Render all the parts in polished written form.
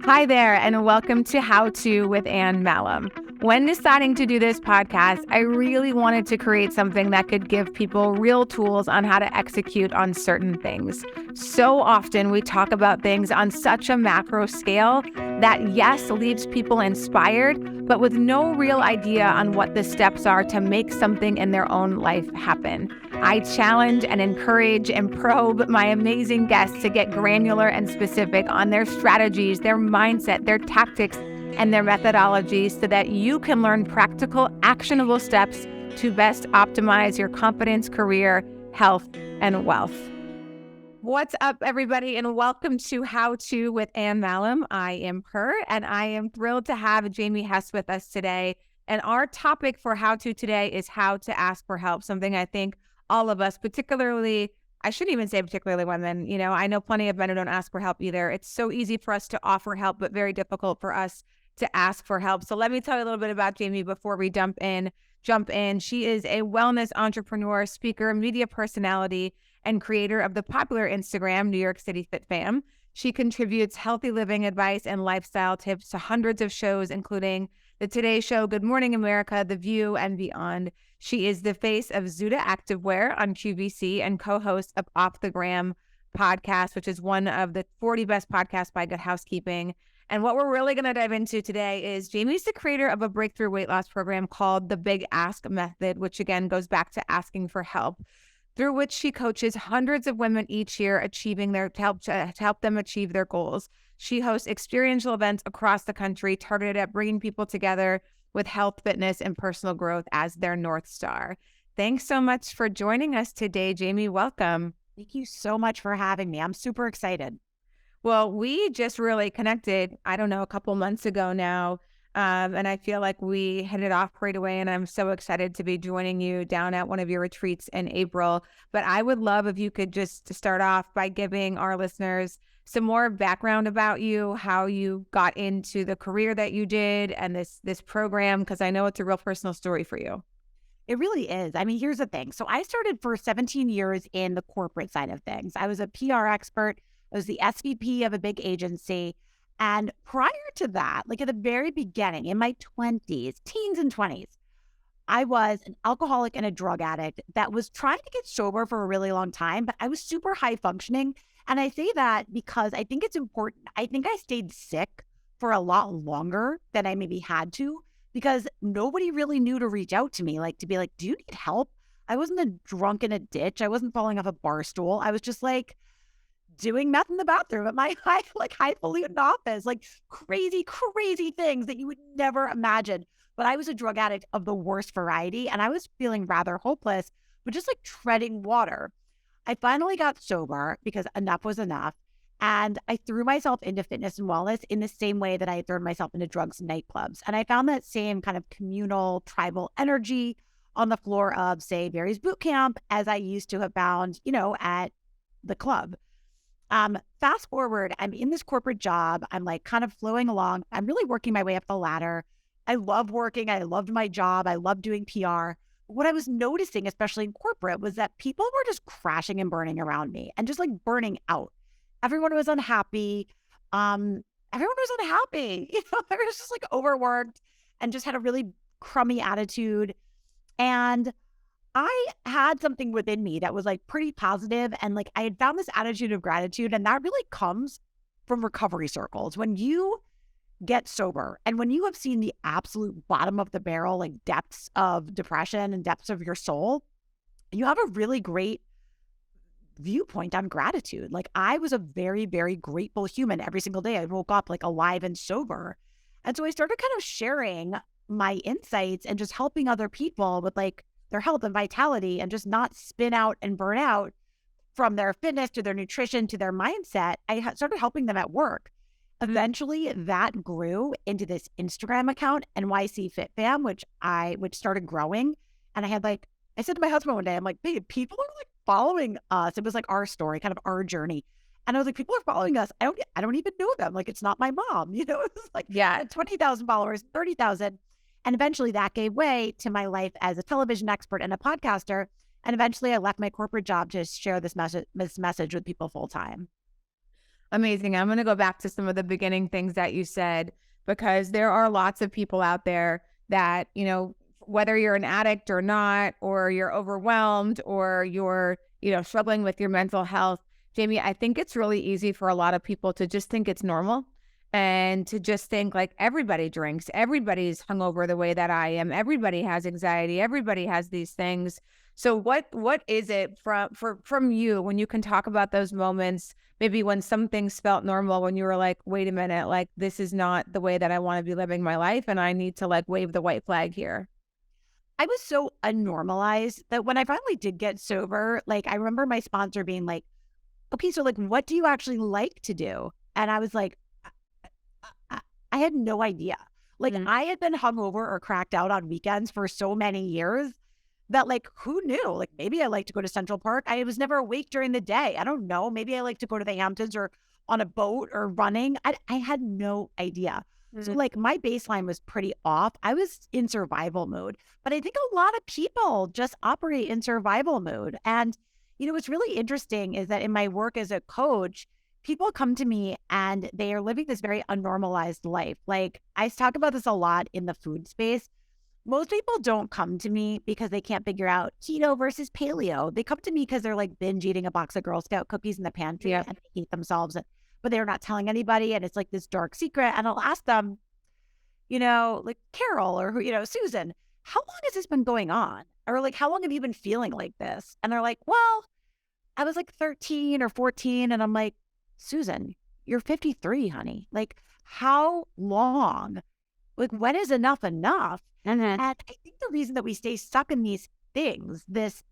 Hi there, and welcome to How To with Ann Malum. When deciding to do this podcast, I really wanted to create something that could give people real tools on how to execute on certain things. So often we talk about things on such a macro scale that, yes, leaves people inspired, but with no real idea on what the steps are to make something in their own life happen. I challenge and encourage and probe my amazing guests to get granular and specific on their strategies, their mindset, their tactics, and their methodologies so that you can learn practical, actionable steps to best optimize your confidence, career, health, and wealth. What's up, everybody, and welcome to How To with Ann Malum. I am her, and I am thrilled to have Jamie Hess with us today. And our topic for How To today is how to ask for help, something I think all of us, particularly, I shouldn't even say particularly women, I know plenty of men who don't ask for help either. It's so easy for us to offer help, but very difficult for us to ask for help. So let me tell you a little bit about Jamie before we jump in. She is a wellness entrepreneur, speaker, media personality, and creator of the popular Instagram, New York City Fit Fam. She contributes healthy living advice and lifestyle tips to hundreds of shows, including The Today Show, Good Morning America, The View, and beyond. She is the face of Zuda Activewear on QVC and co-host of Off the Gram podcast, which is one of the 40 best podcasts by Good Housekeeping. And what we're really going to dive into today is Jamie's the creator of a breakthrough weight loss program called the Big Ask Method, which again goes back to asking for help, through which she coaches hundreds of women each year to help them achieve their goals. She hosts experiential events across the country targeted at bringing people together with health, fitness, and personal growth as their North Star. Thanks so much for joining us today, Jamie. Welcome. Thank you so much for having me. I'm super excited. Well, we just really connected, a couple months ago now. And I feel like we hit it off right away. And I'm so excited to be joining you down at one of your retreats in April. But I would love if you could just start off by giving our listeners some more background about you, how you got into the career that you did and this program, because I know it's a real personal story for you. It really is. I mean, here's the thing. So I started for 17 years in the corporate side of things. I was a PR expert. I was the SVP of a big agency. And prior to that, like at the very beginning, in my 20s, teens and 20s, I was an alcoholic and a drug addict that was trying to get sober for a really long time, but I was super high functioning. And I say that because I think it's important. I think I stayed sick for a lot longer than I maybe had to because nobody really knew to reach out to me, like to be like, do you need help? I wasn't a drunk in a ditch. I wasn't falling off a bar stool. I was just like doing meth in the bathroom at my highfalutin office, like crazy things that you would never imagine. But I was a drug addict of the worst variety, and I was feeling rather hopeless, but just like treading water. I finally got sober because enough was enough. And I threw myself into fitness and wellness in the same way that I had thrown myself into drugs and nightclubs. And I found that same kind of communal, tribal energy on the floor of, say, Barry's Boot Camp as I used to have found, at the club. Fast forward, I'm in this corporate job. I'm like kind of flowing along. I'm really working my way up the ladder. I love working. I loved my job. I loved doing PR. What I was noticing, especially in corporate, was that people were just crashing and burning around me and just like burning out. Everyone was unhappy. Everyone was unhappy. I was just like overworked and just had a really crummy attitude. And I had something within me that was like pretty positive, and like I had found this attitude of gratitude, and that really comes from recovery circles. When you get sober and when you have seen the absolute bottom of the barrel, like depths of depression and depths of your soul, you have a really great viewpoint on gratitude. Like I was a very, very grateful human every single day. I woke up like alive and sober. And so I started kind of sharing my insights and just helping other people with like their health and vitality and just not spin out and burn out from their fitness to their nutrition to their mindset. I started helping them at work. Eventually that grew into this Instagram account, NYC Fit Fam, which started growing. And I said to my husband one day, I'm like, babe, people are like following us. It was like our story, kind of our journey. And I was like, people are following us. I don't even know them. Like, it's not my mom. It was like 20,000 followers, 30,000. And eventually that gave way to my life as a television expert and a podcaster. And eventually I left my corporate job to share this message with people full time. Amazing. I'm going to go back to some of the beginning things that you said, because there are lots of people out there that, whether you're an addict or not, or you're overwhelmed, or you're, struggling with your mental health. Jamie, I think it's really easy for a lot of people to just think it's normal and to just think like everybody drinks, everybody's hungover the way that I am, everybody has anxiety, everybody has these things. So what is it from you when you can talk about those moments, maybe when some things felt normal, when you were like, wait a minute, like this is not the way that I want to be living my life, and I need to like wave the white flag here? I was so unnormalized that when I finally did get sober, like I remember my sponsor being like, okay, so like, what do you actually like to do? And I was like, I had no idea. Like I had been hungover or cracked out on weekends for so many years that like, who knew? Like maybe I like to go to Central Park. I was never awake during the day. I don't know. Maybe I like to go to the Hamptons or on a boat or running. I had no idea. So like my baseline was pretty off. I was in survival mode, but I think a lot of people just operate in survival mode. And, what's really interesting is that in my work as a coach, people come to me and they are living this very unnormalized life. Like I talk about this a lot in the food space. Most people don't come to me because they can't figure out keto versus paleo. They come to me because they're like binge eating a box of Girl Scout cookies in the pantry and they hate themselves, but they're not telling anybody. And it's like this dark secret. And I'll ask them, like Carol or Susan, how long has this been going on? Or like, how long have you been feeling like this? And they're like, well, I was like 13 or 14. And I'm like, Susan, you're 53, honey. Like, how long? Like, when is enough enough? And I think the reason that we stay stuck in these things, this,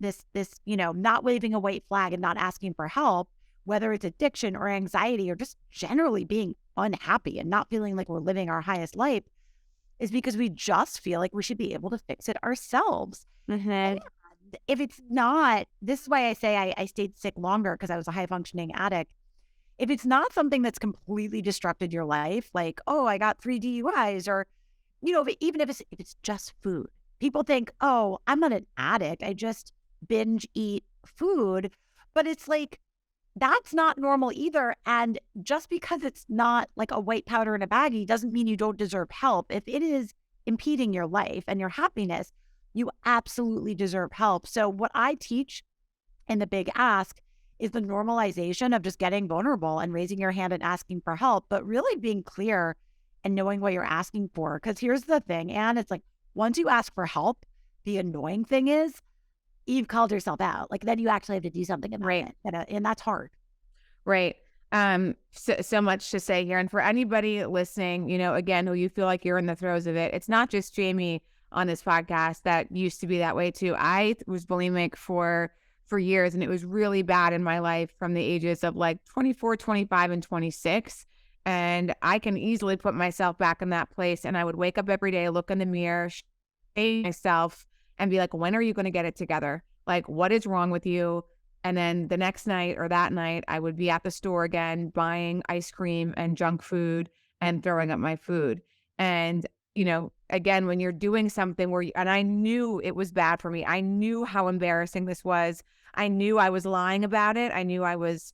not waving a white flag and not asking for help, whether it's addiction or anxiety or just generally being unhappy and not feeling like we're living our highest life, is because we just feel like we should be able to fix it ourselves. And if it's not, this is why I say I stayed sick longer, because I was a high functioning addict. If it's not something that's completely disrupted your life, like, oh, I got 3 DUIs, or, even if it's just food, people think, oh, I'm not an addict, I just binge eat food. But it's like, that's not normal either. And just because it's not like a white powder in a baggie doesn't mean you don't deserve help. If it is impeding your life and your happiness, you absolutely deserve help. So what I teach in the Big Ask is the normalization of just getting vulnerable and raising your hand and asking for help, but really being clear and knowing what you're asking for. Because here's the thing, Anne, it's like once you ask for help, the annoying thing is you've called yourself out. Like then you actually have to do something about it. And that's hard. Right. So much to say here. And for anybody listening, again, who you feel like you're in the throes of it, it's not just Jamie on this podcast that used to be that way too. I was bulimic for years, and it was really bad in my life from the ages of like 24, 25, and 26. And I can easily put myself back in that place. And I would wake up every day, look in the mirror, shame myself, and be like, when are you going to get it together? Like, what is wrong with you? And then the next night or that night, I would be at the store again, buying ice cream and junk food and throwing up my food. And, again, when you're doing something and I knew it was bad for me, I knew how embarrassing this was. I knew I was lying about it. I knew I was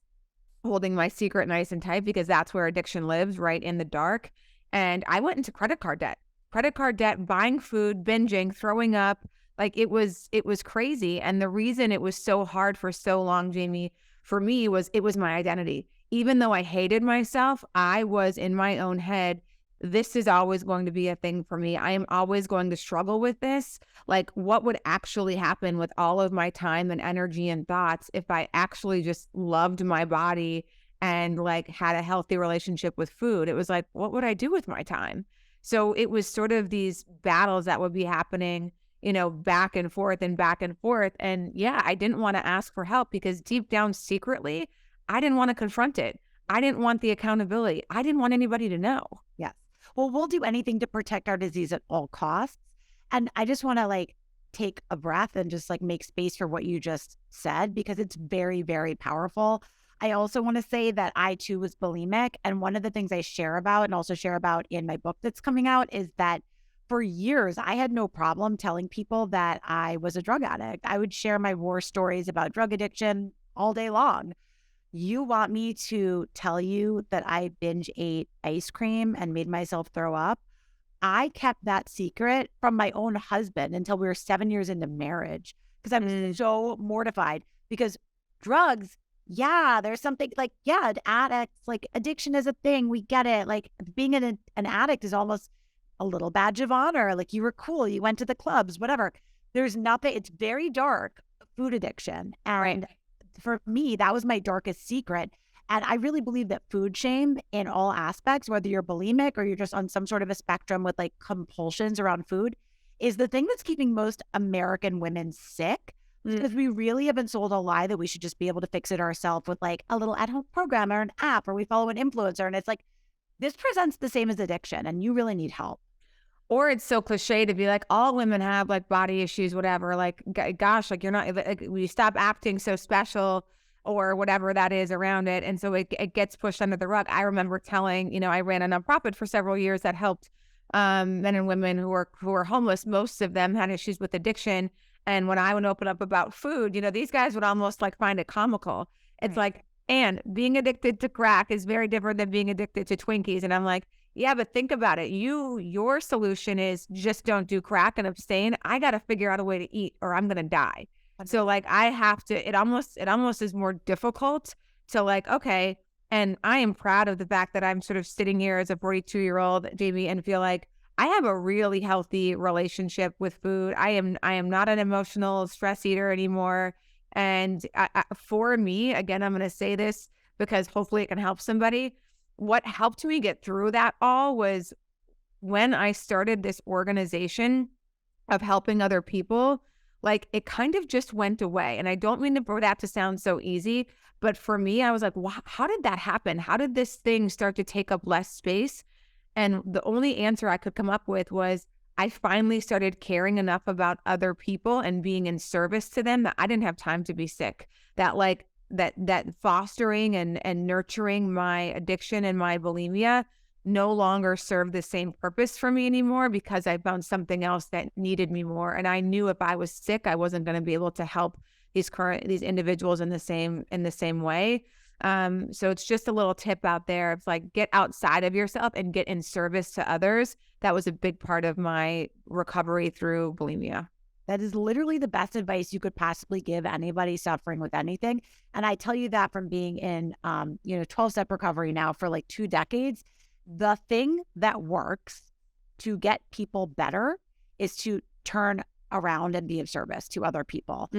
holding my secret nice and tight, because that's where addiction lives, right in the dark. And I went into credit card debt, buying food, binging, throwing up. Like it was crazy. And the reason it was so hard for so long, Jamie, for me was it was my identity. Even though I hated myself, I was in my own head, this is always going to be a thing for me. I am always going to struggle with this. Like what would actually happen with all of my time and energy and thoughts if I actually just loved my body and like had a healthy relationship with food? It was like, what would I do with my time? So it was sort of these battles that would be happening, back and forth and back and forth. And yeah, I didn't want to ask for help because deep down secretly, I didn't want to confront it. I didn't want the accountability. I didn't want anybody to know. Yes. Well, we'll do anything to protect our disease at all costs. And I just want to take a breath and just make space for what you just said, because it's very, very powerful. I also want to say that I too was bulimic. And one of the things I share about and also share about in my book that's coming out is that for years, I had no problem telling people that I was a drug addict. I would share my war stories about drug addiction all day long. You want me to tell you that I binge ate ice cream and made myself throw up? I kept that secret from my own husband until we were 7 years into marriage because I'm so mortified because drugs, yeah, there's something like, yeah, addicts, like addiction is a thing. We get it. Like being an addict is almost a little badge of honor. Like you were cool. You went to the clubs, whatever. There's nothing, it's very dark, food addiction. And for me, that was my darkest secret. And I really believe that food shame in all aspects, whether you're bulimic or you're just on some sort of a spectrum with like compulsions around food, is the thing that's keeping most American women sick. Because we really have been sold a lie that we should just be able to fix it ourselves with like a little at home program or an app, or we follow an influencer. And it's like, this presents the same as addiction and you really need help. Or it's so cliche to be like, all women have like body issues, whatever. Like, gosh, like you're not, like, we stop acting so special or whatever that is around it. And so it gets pushed under the rug. I remember telling, I ran a nonprofit for several years that helped men and women who were homeless. Most of them had issues with addiction. And when I would open up about food, these guys would almost like find it comical. It's like, and being addicted to crack is very different than being addicted to Twinkies. And I'm like, yeah, but think about it. Your solution is just don't do crack and abstain. I got to figure out a way to eat or I'm going to die. So like I have to, it almost is more difficult to like, okay. And I am proud of the fact that I'm sort of sitting here as a 42-year-old, Jamie, and feel like I have a really healthy relationship with food. I am not an emotional stress eater anymore. And for me, again, I'm going to say this because hopefully it can help somebody. What helped me get through that all was when I started this organization of helping other people, like it kind of just went away. And I don't mean for that to sound so easy, but for me, I was like, wow, how did that happen? How did this thing start to take up less space? And the only answer I could come up with was I finally started caring enough about other people and being in service to them that I didn't have time to be sick. That like that fostering and nurturing my addiction and my bulimia no longer served the same purpose for me anymore because I found something else that needed me more. And I knew if I was sick, I wasn't going to be able to help these individuals in the same way. So it's just a little tip out there. It's like, get outside of yourself and get in service to others. That was a big part of my recovery through bulimia. That is literally the best advice you could possibly give anybody suffering with anything. And I tell you that from being in, 12-step recovery now for like 2 decades. The thing that works to get people better is to turn around and be of service to other people.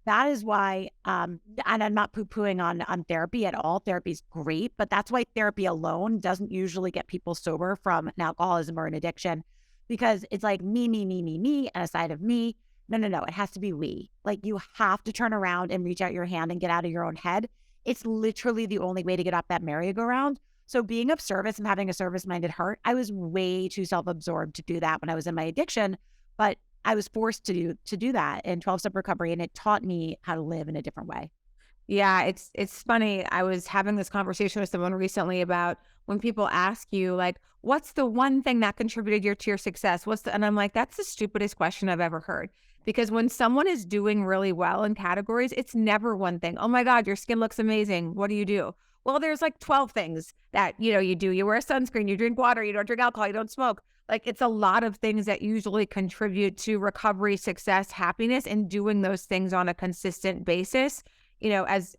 That is why, and I'm not poo-pooing on therapy at all. Therapy is great, but that's why therapy alone doesn't usually get people sober from an alcoholism or an addiction, because it's like me, and a side of me. No. It has to be we. Like you have to turn around and reach out your hand and get out of your own head. It's literally the only way to get off that merry-go-round. So being of service and having a service-minded heart, I was way too self-absorbed to do that when I was in my addiction, but I was forced to do that in 12-step recovery, and it taught me how to live in a different way. Yeah, it's funny. I was having this conversation with someone recently about when people ask you like, what's the one thing that contributed to your success? And I'm like, that's the stupidest question I've ever heard. Because when someone is doing really well in categories, it's never one thing. Oh my God, your skin looks amazing. What do you do? Well, there's like 12 things that, you do. You wear sunscreen, you drink water, you don't drink alcohol, you don't smoke. Like it's a lot of things that usually contribute to recovery, success, happiness, and doing those things on a consistent basis, as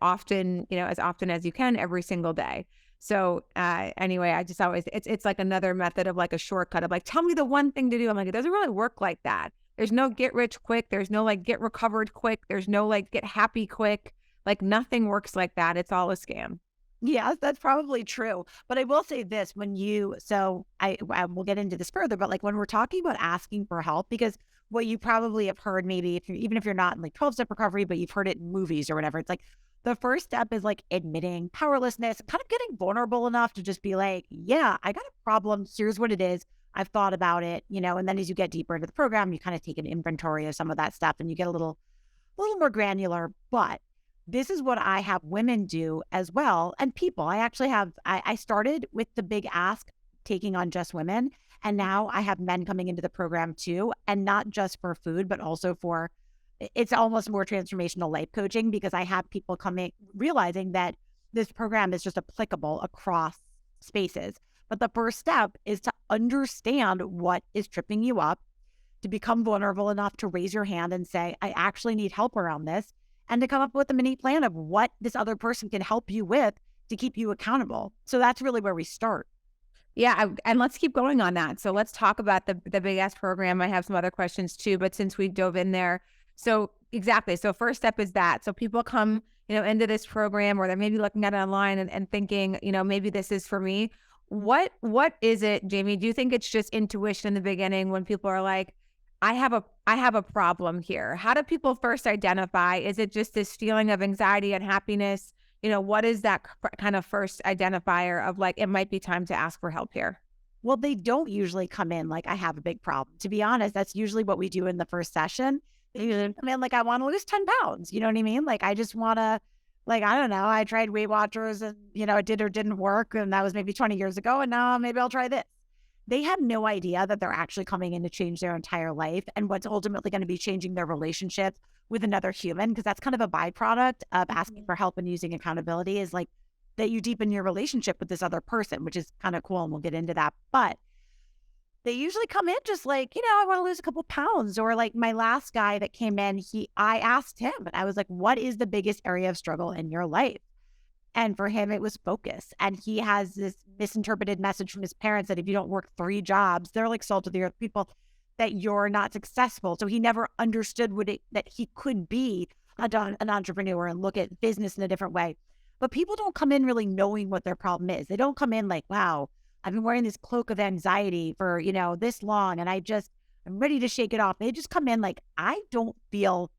often as you can every single day. So anyway, I just always, it's like another method of like a shortcut of like, tell me the one thing to do. I'm like, it doesn't really work like that. There's no get rich quick. There's no like get recovered quick. There's no like get happy quick. Like nothing works like that. It's all a scam. Yes, that's probably true. But I will say this, I will get into this further, but like when we're talking about asking for help, because what you probably have heard, maybe even if you're not in like 12-step recovery, but you've heard it in movies or whatever, it's like the first step is like admitting powerlessness, kind of getting vulnerable enough to just be like, yeah, I got a problem. Here's what it is. I've thought about it, and then as you get deeper into the program, you kind of take an inventory of some of that stuff and you get a little more granular. But this is what I have women do as well. And people, I started with the big ask, taking on just women. And now I have men coming into the program too. And not just for food, but also for it's almost more transformational life coaching, because I have people coming realizing that this program is just applicable across spaces. But the first step is to understand what is tripping you up, to become vulnerable enough to raise your hand and say, I actually need help around this, and to come up with a mini plan of what this other person can help you with to keep you accountable. So that's really where we start. Yeah, and let's keep going on that. So let's talk about the Big Ask program. I have some other questions too, but since we dove in there, so exactly. So first step is that. So people come, into this program, or they're maybe looking at it online and thinking, maybe this is for me. What is it, Jamie? Do you think it's just intuition in the beginning when people are like, I have a problem here? How do people first identify? Is it just this feeling of anxiety and happiness? What is that kind of first identifier of like, it might be time to ask for help here? Well, they don't usually come in like, I have a big problem. To be honest, that's usually what we do in the first session. They usually come in like, I want to lose 10 pounds. You know what I mean? Like, I just want to, like, I don't know. I tried Weight Watchers and, it did or didn't work. And that was maybe 20 years ago. And now maybe I'll try this. They have no idea that they're actually coming in to change their entire life and what's ultimately going to be changing their relationship with another human, because that's kind of a byproduct of asking for help and using accountability, is like that you deepen your relationship with this other person, which is kind of cool. And we'll get into that. But they usually come in just like, I want to lose a couple pounds. Or like my last guy that came in, I asked him, and I was like, what is the biggest area of struggle in your life? And for him, it was focus. And he has this misinterpreted message from his parents that if you don't work 3 jobs, they're like salt of the earth people, that you're not successful. So he never understood that he could be an entrepreneur and look at business in a different way. But people don't come in really knowing what their problem is. They don't come in like, wow, I've been wearing this cloak of anxiety for, this long, and I'm ready to shake it off. They just come in like, I don't feel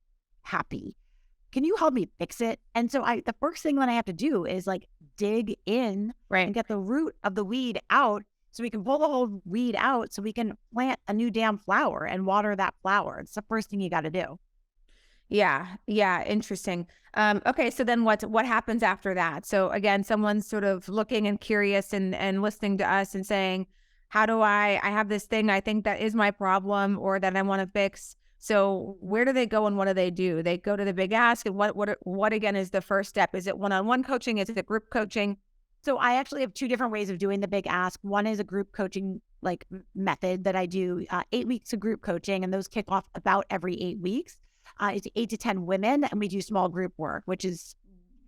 happy. Can you help me fix it? And so the first thing that I have to do is like dig in, right, and get the root of the weed out, so we can pull the whole weed out so we can plant a new damn flower and water that flower. It's the first thing you got to do. Yeah. Interesting. Okay. So then what happens after that? So again, someone's sort of looking and curious and listening to us and saying, how do I have this thing I think that is my problem or that I want to fix. So where do they go and what do? They go to the Big Ask, and what again is the first step? Is it one-on-one coaching? Is it group coaching? So I actually have 2 different ways of doing the Big Ask. One is a group coaching like method that I do 8 weeks of group coaching, and those kick off about every 8 weeks. It's 8 to 10 women, and we do small group work, which is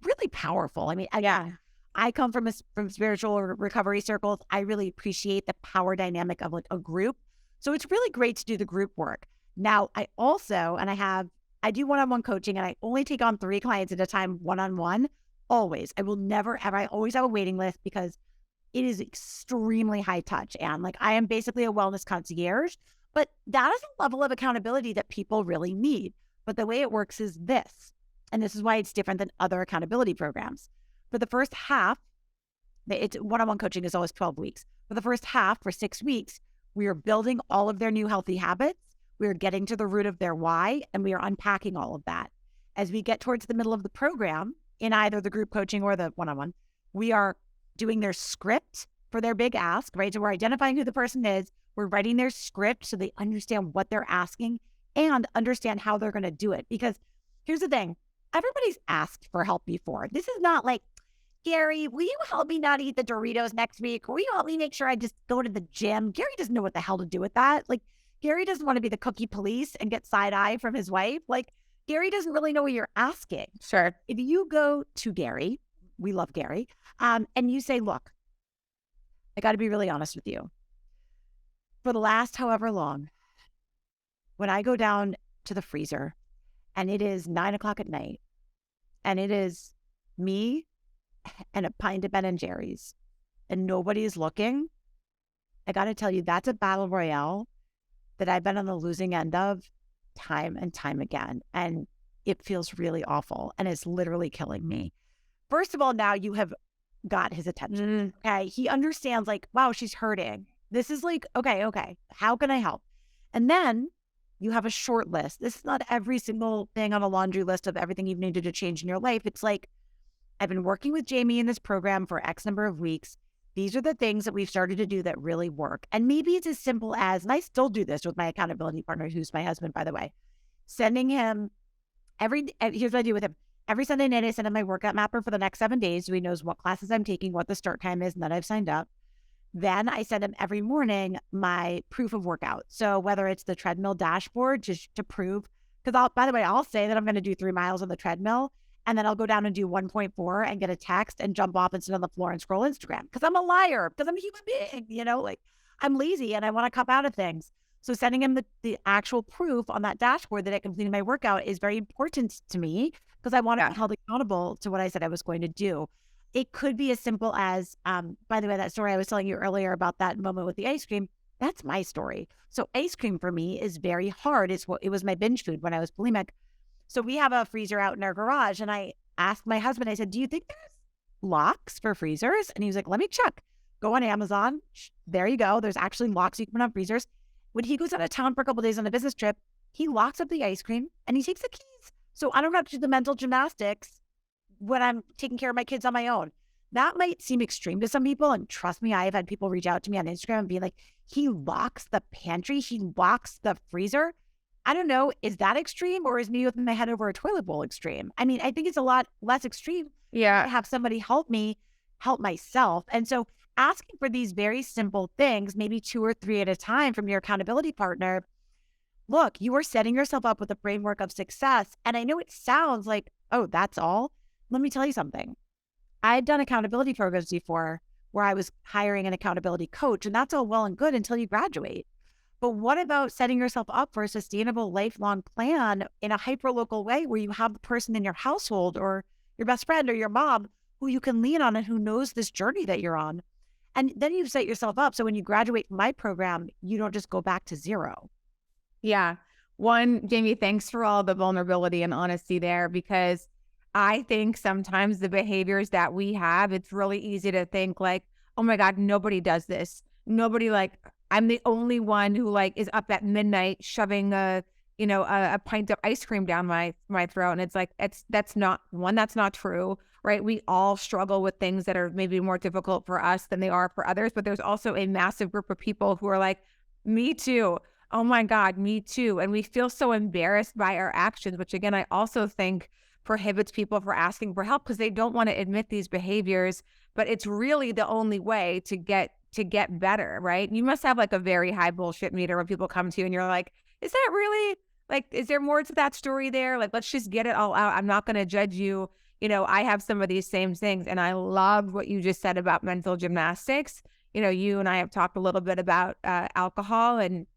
really powerful. I mean, I come from spiritual recovery circles. I really appreciate the power dynamic of like a group. So it's really great to do the group work. Now, I also, I do one-on-one coaching, and I only take on 3 clients at a time, one-on-one, always. I will never, ever, I always have a waiting list, because it is extremely high touch. And like, I am basically a wellness concierge, but that is a level of accountability that people really need. But the way it works is this, and this is why it's different than other accountability programs. For the first half, it's one-on-one coaching is always 12 weeks. For the first half, for 6 weeks, we are building all of their new healthy habits. We are getting to the root of their why, and we are unpacking all of that. As we get towards the middle of the program, in either the group coaching or the one-on-one, we are doing their script for their Big Ask, right? So we're identifying who the person is. We're writing their script so they understand what they're asking and understand how they're going to do it. Because here's the thing. Everybody's asked for help before. This is not like, Gary, will you help me not eat the Doritos next week? Will you help me make sure I just go to the gym? Gary doesn't know what the hell to do with that. Like, Gary doesn't want to be the cookie police and get side eye from his wife. Like, Gary doesn't really know what you're asking. Sure. If you go to Gary, we love Gary, and you say, look, I got to be really honest with you. For the last however long, when I go down to the freezer and it is 9:00 at night and it is me and a pint of Ben and Jerry's and nobody's looking, I got to tell you, that's a battle royale that I've been on the losing end of time and time again. And it feels really awful. And it's literally killing me. First of all, now you have got his attention. Okay. He understands like, wow, she's hurting. This is like, okay. How can I help? And then you have a short list. This is not every single thing on a laundry list of everything you've needed to change in your life. It's like, I've been working with Jamie in this program for X number of weeks. These are the things that we've started to do that really work. And maybe it's as simple as, and I still do this with my accountability partner, who's my husband, by the way, sending him Here's what I do with him. Every Sunday night, I send him my workout mapper for the next 7 days. So he knows what classes I'm taking, what the start time is, and that I've signed up. Then I send him every morning my proof of workout. So whether it's the treadmill dashboard, just to prove, because by the way, I'll say that I'm going to do 3 miles on the treadmill, and then I'll go down and do 1.4 and get a text and jump off and sit on the floor and scroll Instagram because I'm a liar, because I'm a human being, like I'm lazy and I want to cop out of things. So sending him the actual proof on that dashboard that I completed my workout is very important to me because I want to be held accountable to what I said I was going to do. It could be as simple as, by the way, that story I was telling you earlier about that moment with the ice cream, that's my story. So ice cream for me is very hard. It was my binge food when I was bulimic. So we have a freezer out in our garage, and I asked my husband, I said, do you think there's locks for freezers? And he was like, let me check. Go on Amazon. There you go. There's actually locks you can put on freezers. When he goes out of town for a couple of days on a business trip, he locks up the ice cream and he takes the keys. So I don't have to do the mental gymnastics when I'm taking care of my kids on my own. That might seem extreme to some people. And trust me, I have had people reach out to me on Instagram and be like, he locks the pantry, he locks the freezer. I don't know, is that extreme, or is me with my head over a toilet bowl extreme? I mean, I think it's a lot less extreme to have somebody help me help myself. And so asking for these very simple things, maybe 2 or 3 at a time from your accountability partner. Look, you are setting yourself up with a framework of success. And I know it sounds like, oh, that's all. Let me tell you something. I've done accountability programs before where I was hiring an accountability coach, and that's all well and good until you graduate. But what about setting yourself up for a sustainable lifelong plan in a hyper-local way where you have the person in your household or your best friend or your mom who you can lean on and who knows this journey that you're on? And then you set yourself up so when you graduate from my program, you don't just go back to zero. Yeah. One, Jamie, thanks for all the vulnerability and honesty there, because I think sometimes the behaviors that we have, it's really easy to think like, oh my God, nobody does this. Nobody, like, I'm the only one who like is up at midnight shoving a pint of ice cream down my throat. And it's like, that's not true, right? We all struggle with things that are maybe more difficult for us than they are for others. But there's also a massive group of people who are like, me too. Oh my God, me too. And we feel so embarrassed by our actions, which again, I also think prohibits people from asking for help because they don't want to admit these behaviors. But it's really the only way to get better, right? You must have like a very high bullshit meter when people come to you and you're like, is that really, like, is there more to that story there? Like, let's just get it all out. I'm not going to judge you. I have some of these same things. And I love what you just said about mental gymnastics. You and I have talked a little bit about alcohol, and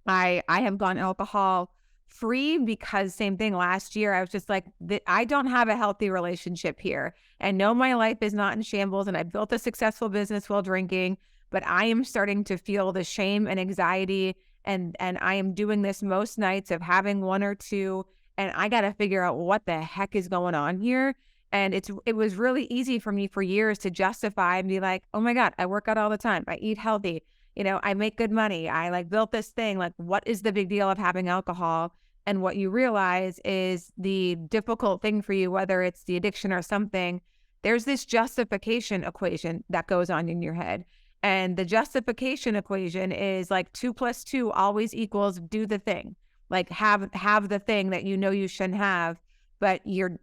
I have gone alcohol free because same thing last year. I was just like, I don't have a healthy relationship here. And no, my life is not in shambles. And I built a successful business while drinking, but I am starting to feel the shame and anxiety. And I am doing this most nights of having 1 or 2. And I got to figure out what the heck is going on here. And it was really easy for me for years to justify and be like, oh my God, I work out all the time. I eat healthy. I make good money. I like built this thing. Like, what is the big deal of having alcohol? And what you realize is the difficult thing for you, whether it's the addiction or something, there's this justification equation that goes on in your head. And the justification equation is like 2 + 2 always equals do the thing. Like have the thing that you shouldn't have, but you're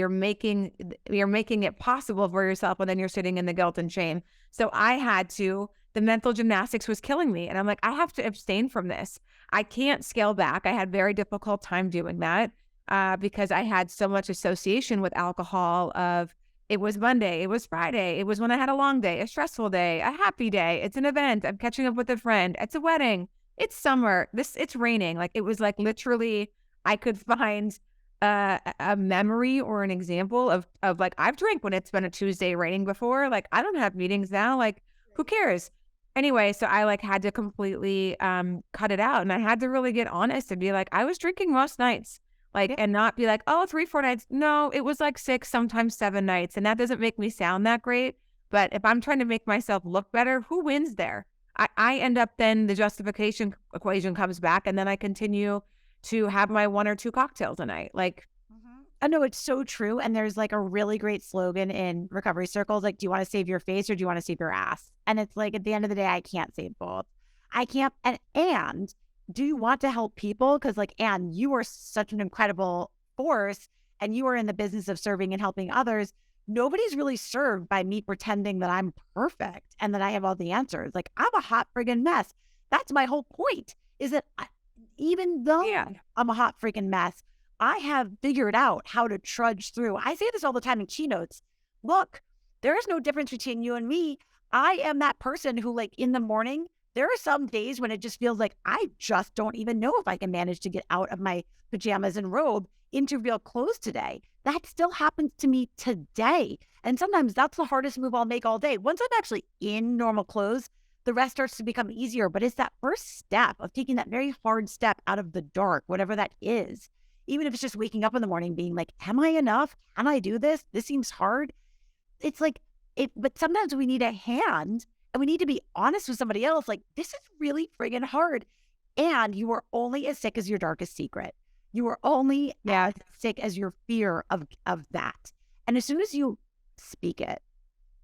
making it possible for yourself, and then you're sitting in the guilt and shame. So the mental gymnastics was killing me. And I'm like, I have to abstain from this. I can't scale back. I had very difficult time doing that because I had so much association with alcohol of it was Monday, it was Friday, it was when I had a long day, a stressful day, a happy day, it's an event, I'm catching up with a friend, it's a wedding, it's summer, it's raining. Like, it was like literally I could find a memory or an example of like, I've drank when it's been a Tuesday raining before. Like, I don't have meetings now. Like, who cares? Anyway, so I like had to completely cut it out. And I had to really get honest and be like, I was drinking most nights, like, and not be like, oh, 3-4 nights. No, it was like 6, sometimes 7 nights. And that doesn't make me sound that great. But if I'm trying to make myself look better, who wins there? I end up, then the justification equation comes back, and then I continue to have my 1 or 2 cocktails a night. Like, I know, it's so true. And there's like a really great slogan in recovery circles. Like, do you want to save your face or do you want to save your ass? And it's like, at the end of the day, I can't save both. I can't. And do you want to help people? Because like, Anne, you are such an incredible force and you are in the business of serving and helping others, nobody's really served by me pretending that I'm perfect and that I have all the answers. Like, I'm a hot friggin' mess. That's my whole point, is that even though I'm a hot freaking mess, I have figured out how to trudge through. I say this all the time in keynotes. Look, there is no difference between you and me. I am that person who, like, in the morning, there are some days when it just feels like I just don't even know if I can manage to get out of my pajamas and robe into real clothes today. That still happens to me today. And sometimes that's the hardest move I'll make all day. Once I'm actually in normal clothes, the rest starts to become easier. But it's that first step of taking that very hard step out of the dark, whatever that is. Even if it's just waking up in the morning being like, am I enough? Can I do this? This seems hard. It's like, but sometimes we need a hand and we need to be honest with somebody else. Like, this is really friggin' hard. And you are only as sick as your darkest secret. You are only as sick as your fear of that. And as soon as you speak it,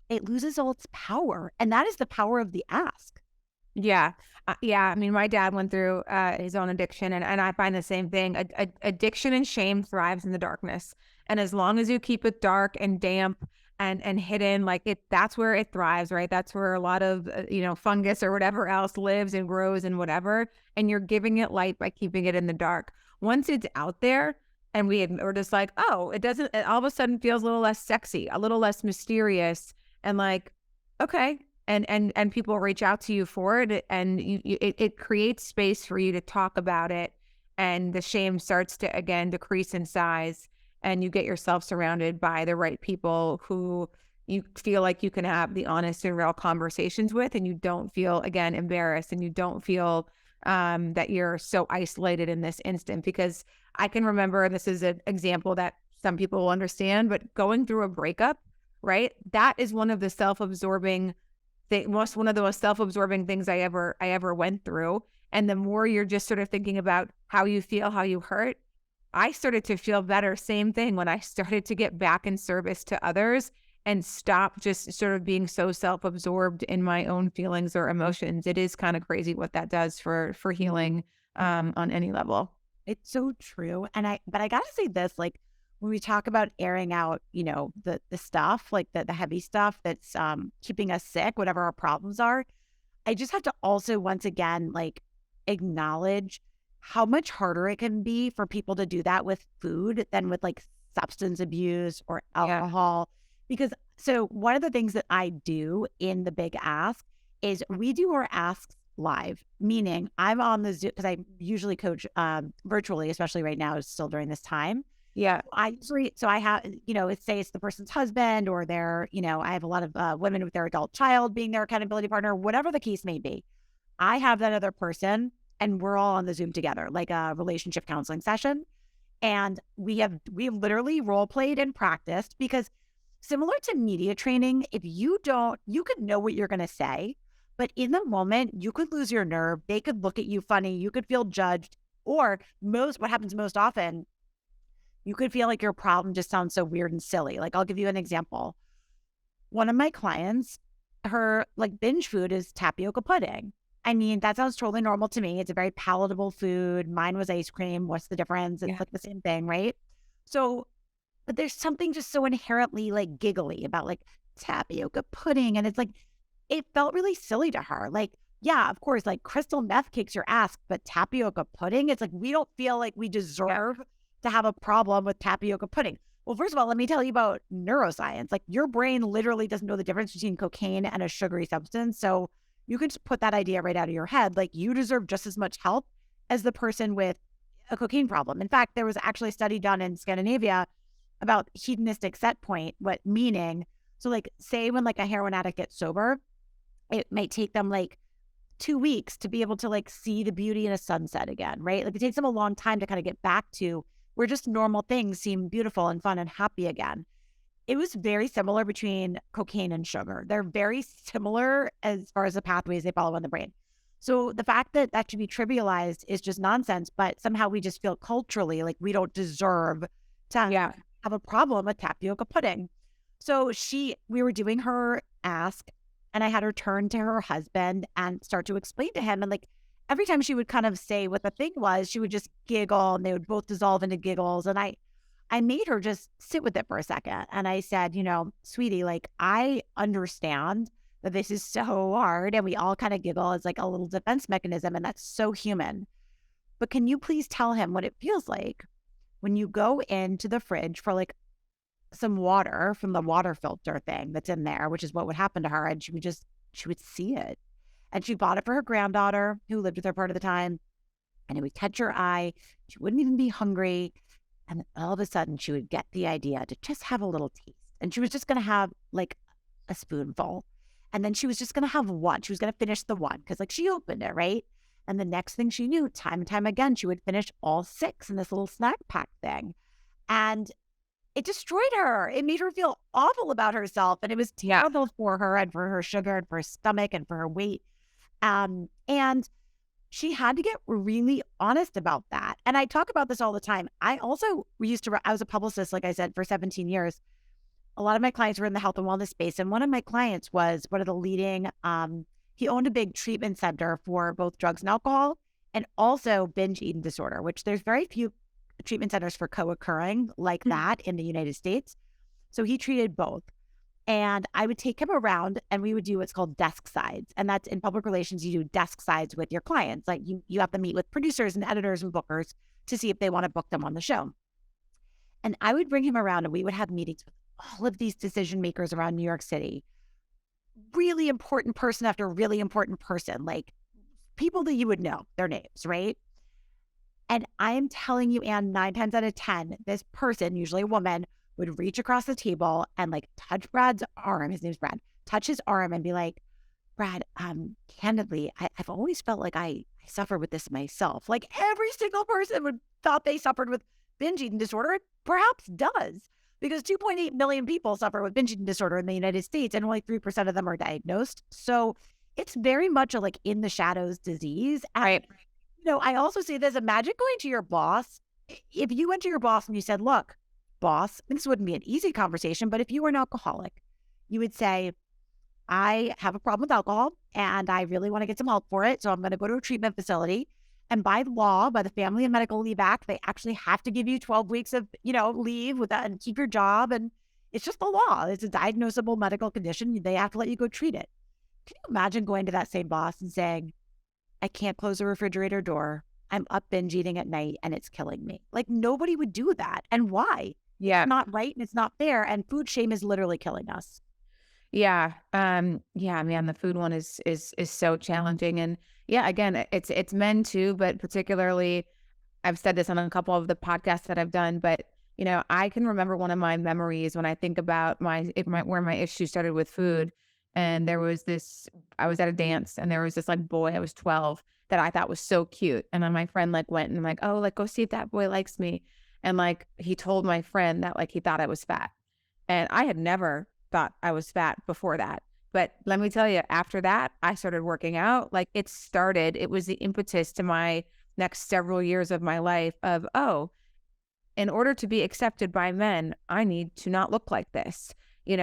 it loses all its power. And that is the power of the ask. Yeah. I mean, my dad went through his own addiction, and I find the same thing. Addiction and shame thrives in the darkness. And as long as you keep it dark and damp and hidden, like that's where it thrives, right? That's where a lot of, fungus or whatever else lives and grows and whatever. And you're giving it light by keeping it in the dark. Once it's out there and we're just like, oh, it all of a sudden feels a little less sexy, a little less mysterious, and like, okay. And people reach out to you for it, and it creates space for you to talk about it, and the shame starts to again decrease in size, and you get yourself surrounded by the right people who you feel like you can have the honest and real conversations with, and you don't feel again embarrassed, and you don't feel that you're so isolated in this instant. Because I can remember, and this is an example that some people will understand, but going through a breakup, right? That is one of the self-absorbing one of the most self-absorbing things I ever went through. And the more you're just sort of thinking about how you feel, how you hurt, I started to feel better. Same thing when I started to get back in service to others and stop just sort of being so self-absorbed in my own feelings or emotions. It is kind of crazy what that does for healing on any level. It's so true. But I gotta say this, like, when we talk about airing out, the stuff, like the heavy stuff that's keeping us sick, whatever our problems are, I just have to also, once again, like, acknowledge how much harder it can be for people to do that with food than with like substance abuse or alcohol. Because so one of the things that I do in the Big Ask is we do our asks live, meaning I'm on the Zoom, because I usually coach virtually, especially right now, still during this time. Yeah. I have, say it's the person's husband or I have a lot of women with their adult child being their accountability partner, whatever the case may be. I have that other person and we're all on the Zoom together, like a relationship counseling session. And we literally role played and practiced, because similar to media training, if you could know what you're going to say, but in the moment you could lose your nerve. They could look at you funny. You could feel judged, or what happens most often, you could feel like your problem just sounds so weird and silly. Like, I'll give you an example. One of my clients, her like binge food is tapioca pudding. I mean, that sounds totally normal to me. It's a very palatable food. Mine was ice cream. What's the difference? It's like the same thing, right? So, but there's something just so inherently like giggly about like tapioca pudding. And it's like, it felt really silly to her. Like, yeah, of course, like crystal meth kicks your ass, but tapioca pudding, it's like, we don't feel like we deserve to have a problem with tapioca pudding. Well, first of all, let me tell you about neuroscience. Like, your brain literally doesn't know the difference between cocaine and a sugary substance. So you can just put that idea right out of your head. Like, you deserve just as much help as the person with a cocaine problem. In fact, there was actually a study done in Scandinavia about hedonistic set point, so like, say when like a heroin addict gets sober, it might take them like 2 weeks to be able to like see the beauty in a sunset again, right? Like, it takes them a long time to kind of get back to where just normal things seem beautiful and fun and happy again. It was very similar between cocaine and sugar. They're very similar as far as the pathways they follow in the brain. So the fact that that should be trivialized is just nonsense, but somehow we just feel culturally like we don't deserve to have a problem with tapioca pudding. So we were doing her ask, and I had her turn to her husband and start to explain to him. And like, every time she would kind of say what the thing was, she would just giggle, and they would both dissolve into giggles. And I I made her just sit with it for a second. And I said, sweetie, like, I understand that this is so hard. And we all kind of giggle as like a little defense mechanism. And that's so human. But can you please tell him what it feels like when you go into the fridge for like some water from the water filter thing that's in there, which is what would happen to her. And she would see it. And she bought it for her granddaughter who lived with her part of the time. And it would catch her eye. She wouldn't even be hungry. And all of a sudden, she would get the idea to just have a little taste. And she was just going to have like a spoonful. And then she was just going to have one. She was going to finish the one because like she opened it, right? And the next thing she knew, time and time again, she would finish all 6 in this little snack pack thing. And it destroyed her. It made her feel awful about herself. And it was terrible for her and for her sugar and for her stomach and for her weight. And she had to get really honest about that. And I talk about this all the time. I also I was a publicist, like I said, for 17 years. A lot of my clients were in the health and wellness space. And one of my clients was one of the leading, he owned a big treatment center for both drugs and alcohol and also binge eating disorder, which there's very few treatment centers for co-occurring like that in the United States. So he treated both. And I would take him around and we would do what's called desk sides. And that's in public relations, you do desk sides with your clients. Like you have to meet with producers and editors and bookers to see if they want to book them on the show. And I would bring him around and we would have meetings with all of these decision makers around New York City. Really important person after really important person, like people that you would know their names, right? And I am telling you, Anne, 9 times out of 10, this person, usually a woman, would reach across the table and like touch Brad's arm. His name's Brad. Touch his arm and be like, Brad, candidly, I've always felt like I suffer with this myself. Like every single person would thought they suffered with binge eating disorder. It perhaps does, because 2.8 million people suffer with binge eating disorder in the United States, and only 3% of them are diagnosed. So it's very much a like in the shadows disease. Right. I also say this: imagine going to your boss. If you went to your boss and you said, "Look, boss," this wouldn't be an easy conversation, but if you were an alcoholic, you would say, I have a problem with alcohol and I really want to get some help for it. So I'm going to go to a treatment facility. And by law, by the Family and Medical Leave Act, they actually have to give you 12 weeks of, leave with that and keep your job. And it's just the law. It's a diagnosable medical condition. They have to let you go treat it. Can you imagine going to that same boss and saying, I can't close the refrigerator door. I'm up binge eating at night and it's killing me. Like nobody would do that. And why? Yeah. It's not right and it's not fair. And food shame is literally killing us. Yeah. Yeah, man, the food one is so challenging. And yeah, again, it's men too, but particularly I've said this on a couple of the podcasts that I've done, but I can remember one of my memories when I think about where my issue started with food. And I was at a dance and there was this like boy, I was 12, that I thought was so cute. And then my friend like went and I'm like, oh, like go see if that boy likes me. And like, he told my friend that like, he thought I was fat. And I had never thought I was fat before that. But let me tell you, after that, I started working out. Like it was the impetus to my next several years of my life of, oh, in order to be accepted by men, I need to not look like this, and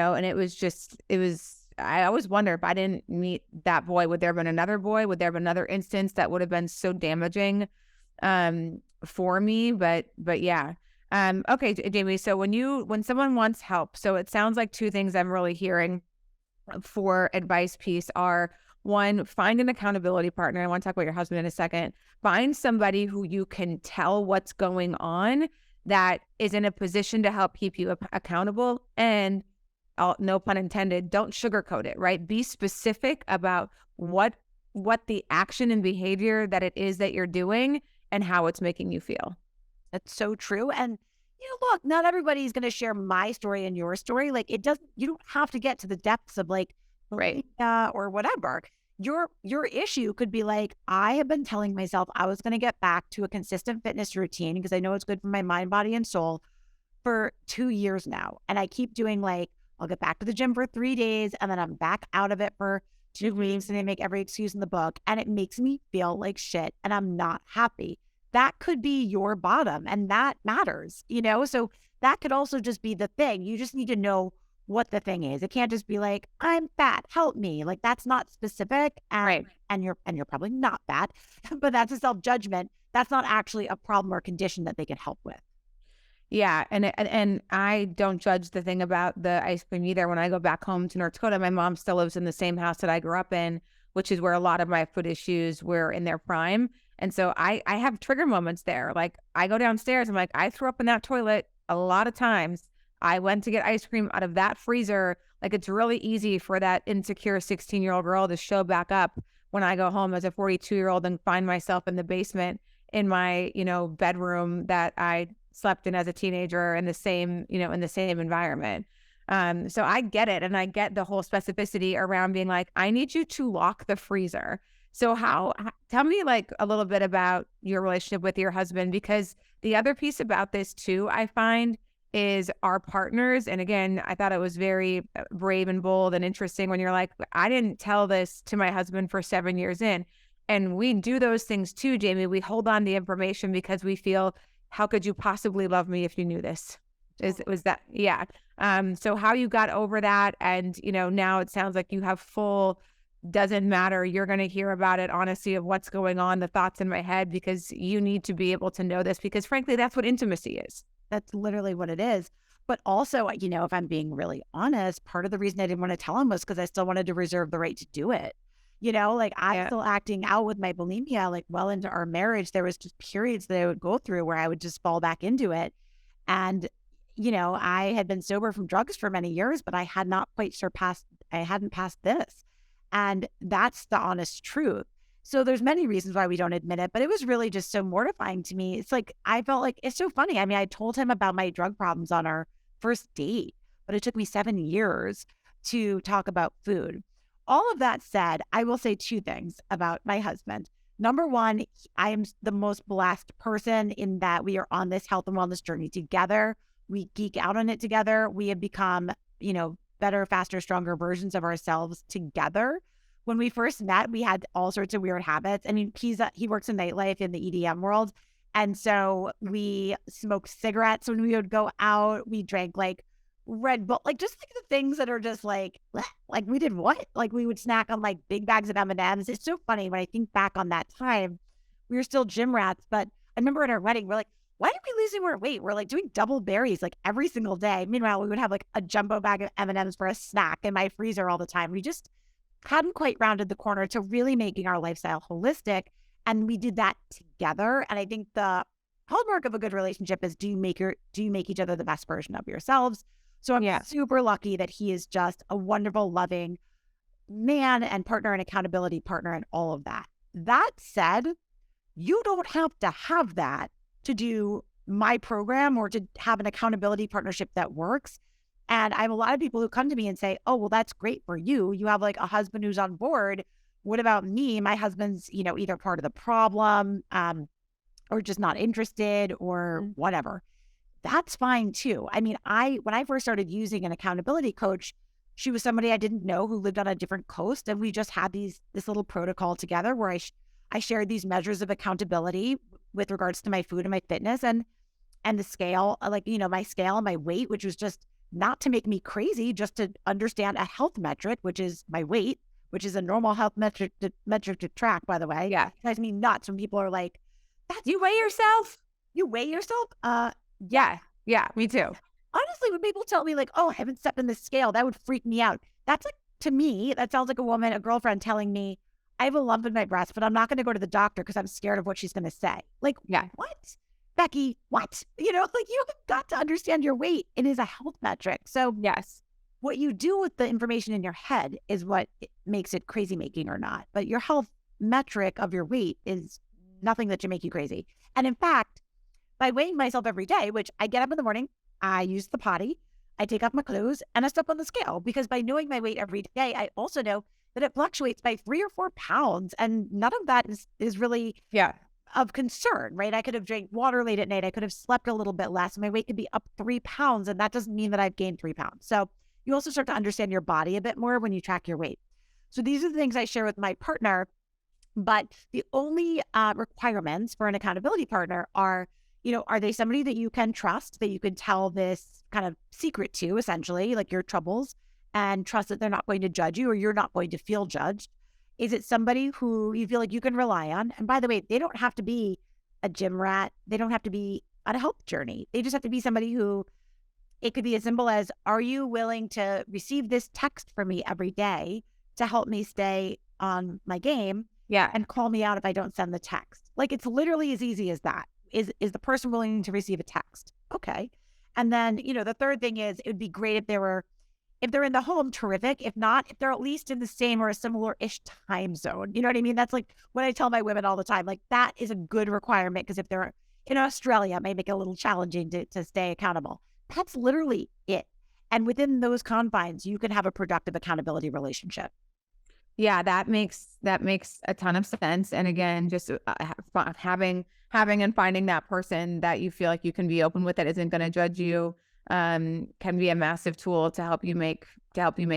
I always wonder if I didn't meet that boy, would there have been another boy? Would there have been another instance that would have been so damaging for me? But yeah. Okay, Jamie. So when someone wants help, so it sounds like 2 things I'm really hearing for advice piece are, 1, find an accountability partner. I want to talk about your husband in a second. Find somebody who you can tell what's going on that is in a position to help keep you accountable. And no pun intended, don't sugarcoat it, right? Be specific about what the action and behavior that it is that you're doing and how it's making you feel. That's so true. And look, not everybody's going to share my story and your story. Like you don't have to get to the depths of like, right, or whatever. Your issue could be like, I have been telling myself I was going to get back to a consistent fitness routine because I know it's good for my mind, body, and soul for 2 years now. And I keep doing like, I'll get back to the gym for 3 days and then I'm back out of it for 2 weeks and I make every excuse in the book. And it makes me feel like shit and I'm not happy. That could be your bottom and that matters, So that could also just be the thing. You just need to know what the thing is. It can't just be like, I'm fat, help me. Like that's not specific. And, right. And you're probably not fat, but that's a self-judgment. That's not actually a problem or condition that they can help with. Yeah, and I don't judge the thing about the ice cream either. When I go back home to North Dakota, my mom still lives in the same house that I grew up in, which is where a lot of my food issues were in their prime. And so I have trigger moments there. Like I go downstairs, I'm like, I threw up in that toilet a lot of times. I went to get ice cream out of that freezer. Like it's really easy for that insecure 16-year-old girl to show back up when I go home as a 42-year-old and find myself in the basement in my, bedroom that I slept in as a teenager in the same, in the same environment. So I get it. And I get the whole specificity around being like, I need you to lock the freezer. So tell me like a little bit about your relationship with your husband, because the other piece about this too, I find is our partners. And again, I thought it was very brave and bold and interesting when you're like, I didn't tell this to my husband for 7 years in. And we do those things too, Jamie. We hold on the information because we feel, how could you possibly love me if you knew this? Was that, yeah. So how you got over that, and now it sounds like you have full, doesn't matter, you're going to hear about it, honesty of what's going on, the thoughts in my head, because you need to be able to know this, because frankly, that's what intimacy is. That's literally what it is. But also, if I'm being really honest, part of the reason I didn't want to tell him was because I still wanted to reserve the right to do it. Like I'm still acting out with my bulimia, like well into our marriage. There was just periods that I would go through where I would just fall back into it. And, I had been sober from drugs for many years, but I had not quite I hadn't passed this. And that's the honest truth. So there's many reasons why we don't admit it, but it was really just so mortifying to me. It's like, I felt like, it's so funny. I mean, I told him about my drug problems on our first date, but it took me 7 years to talk about food. All of that said, I will say two things about my husband. Number one, I am the most blessed person in that we are on this health and wellness journey together. We geek out on it together. We have become, better, faster, stronger versions of ourselves together. When we first met, we had all sorts of weird habits. I mean, he works in nightlife in the EDM world. And so we smoked cigarettes when we would go out. We drank like Red Bull, like just like the things that are just like we did what? Like we would snack on like big bags of M&Ms. It's so funny when I think back on that time. We were still gym rats, but I remember at our wedding, we're like, why are we losing more weight? We're like doing double berries like every single day. Meanwhile, we would have like a jumbo bag of M&Ms for a snack in my freezer all the time. We just hadn't quite rounded the corner to really making our lifestyle holistic. And we did that together. And I think the hallmark of a good relationship is do you make each other the best version of yourselves? So I'm super lucky that he is just a wonderful, loving man and partner and accountability partner and all of that. That said, you don't have to have that to do my program or to have an accountability partnership that works. And I have a lot of people who come to me and say, oh, well, that's great for you. You have like a husband who's on board. What about me? My husband's, either part of the problem or just not interested or whatever. That's fine too. I mean, when I first started using an accountability coach, she was somebody I didn't know who lived on a different coast. And we just had this little protocol together where I shared these measures of accountability with regards to my food and my fitness and the scale, like, my scale and my weight, which was just not to make me crazy, just to understand a health metric, which is my weight, which is a normal health metric to track, by the way. Yeah. It drives me nuts when people are like, you weigh yourself? You weigh yourself? Yeah, me too. Honestly, when people tell me like, oh, I haven't stepped in the scale, that would freak me out. That's like, to me, that sounds like a girlfriend telling me, I have a lump in my breast, but I'm not going to go to the doctor because I'm scared of what she's going to say. Like, what? Becky, what? Like you have got to understand your weight. It is a health metric. So yes, what you do with the information in your head is what makes it crazy making or not. But your health metric of your weight is nothing that should make you crazy. And in fact, by weighing myself every day, which I get up in the morning, I use the potty, I take off my clothes, and I step on the scale, because by knowing my weight every day, I also know that it fluctuates by 3 or 4 pounds. And none of that is really of concern, right? I could have drank water late at night. I could have slept a little bit less. My weight could be up 3 pounds. And that doesn't mean that I've gained 3 pounds. So you also start to understand your body a bit more when you track your weight. So these are the things I share with my partner. But the only requirements for an accountability partner are, are they somebody that you can trust, that you can tell this kind of secret to, essentially, like your troubles, and trust that they're not going to judge you or you're not going to feel judged? Is it somebody who you feel like you can rely on? And by the way, they don't have to be a gym rat. They don't have to be on a health journey. They just have to be somebody who, it could be as simple as, are you willing to receive this text from me every day to help me stay on my game? Yeah. And call me out if I don't send the text. Like, it's literally as easy as that. Is the person willing to receive a text? Okay. And then, the third thing is, it would be great if they're in the home, terrific. If not, if they're at least in the same or a similar-ish time zone. You know what I mean? That's like what I tell my women all the time. Like, that is a good requirement, because if they're in Australia, it may make it a little challenging to stay accountable. That's literally it. And within those confines, you can have a productive accountability relationship. Yeah, that makes a ton of sense. And again, just having and finding that person that you feel like you can be open with, that isn't going to judge you, can be a massive tool to help you make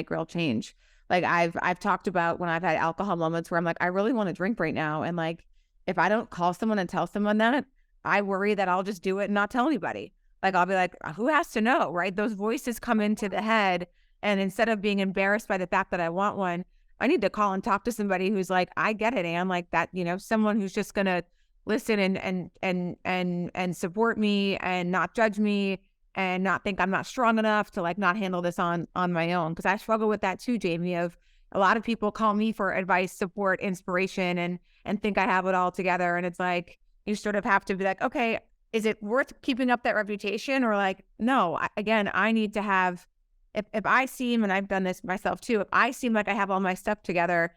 real change. Like I've talked about when I've had alcohol moments where I'm like, I really want to drink right now, and like if I don't call someone and tell someone that, I worry that I'll just do it and not tell anybody. Like I'll be like, who has to know, right? Those voices come into the head, and instead of being embarrassed by the fact that I want one, I need to call and talk to somebody who's like, I get it, Anne, like that, someone who's just gonna listen and support me and not judge me and not think I'm not strong enough to like not handle this on my own. Cause I struggle with that too, Jamie, of a lot of people call me for advice, support, inspiration, and think I have it all together. And it's like, you sort of have to be like, okay, is it worth keeping up that reputation? Or like, no, I need to have, if I seem, and I've done this myself too, if I seem like I have all my stuff together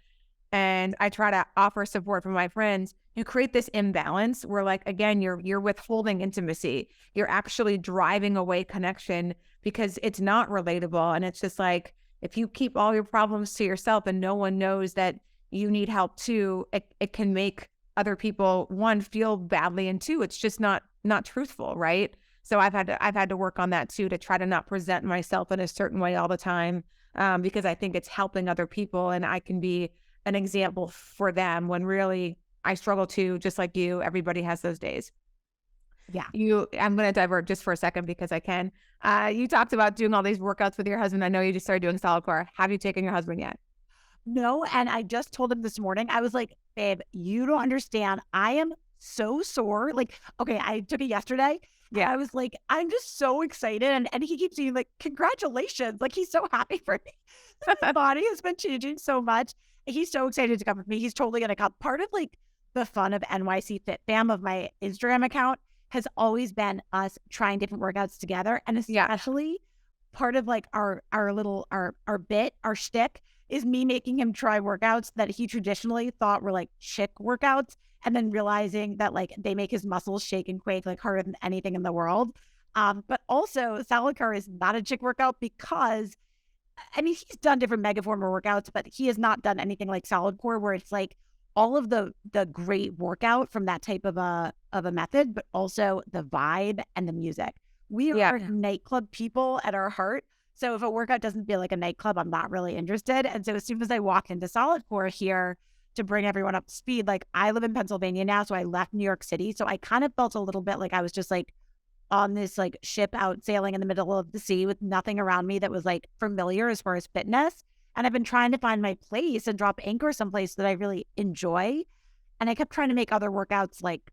and I try to offer support from my friends, you create this imbalance where like, again, you're withholding intimacy. You're actually driving away connection because it's not relatable. And it's just like, if you keep all your problems to yourself and no one knows that you need help too, it can make other people, one, feel badly, and two, it's just not truthful, right? So I've had to work on that too, to try to not present myself in a certain way all the time, because I think it's helping other people and I can be an example for them when really I struggle too, just like you. Everybody has those days. Yeah. I'm going to divert just for a second because I can. You talked about doing all these workouts with your husband. I know you just started doing solid core. Have you taken your husband yet? No. And I just told him this morning, I was like, babe, you don't understand. I am so sore. Like, okay, I took it yesterday. Yeah. I was like, I'm just so excited. And he keeps saying like, congratulations. Like, he's so happy for me. My body has been changing so much. He's so excited to come with me. He's totally going to come. Part of like the fun of NYC Fit Fam, of my Instagram account, has always been us trying different workouts together. And especially part of like our bit, our shtick, is me making him try workouts that he traditionally thought were like chick workouts, and then realizing that like they make his muscles shake and quake like harder than anything in the world. But also Solid Core is not a chick workout because, I mean, he's done different Megaformer workouts, but he has not done anything like Solid Core, where it's like all of the great workout from that type of a method, but also the vibe and the music. We are nightclub people at our heart. So if a workout doesn't feel like a nightclub, I'm not really interested. And so as soon as I walked into Solid Core here to bring everyone up to speed, like I live in Pennsylvania now, so I left New York City. So I kind of felt a little bit like I was just like on this like ship out sailing in the middle of the sea with nothing around me that was like familiar as far as fitness. And I've been trying to find my place and drop anchor someplace that I really enjoy. And I kept trying to make other workouts like,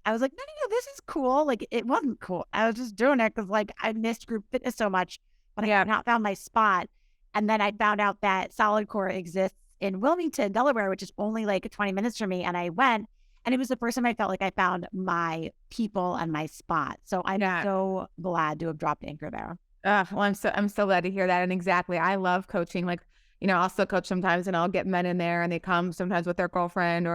I was like, no, this is cool. Like, it wasn't cool. I was just doing it because like I missed group fitness so much, but I have not found my spot. And then I found out that Solid Core exists in Wilmington, Delaware, which is only like 20 minutes from me. And I went, and it was the first time I felt like I found my people and my spot. So I'm so glad to have dropped anchor there. Well, I'm so glad to hear that. And exactly, I love coaching. Like, I'll still coach sometimes, and I'll get men in there, and they come sometimes with their girlfriend,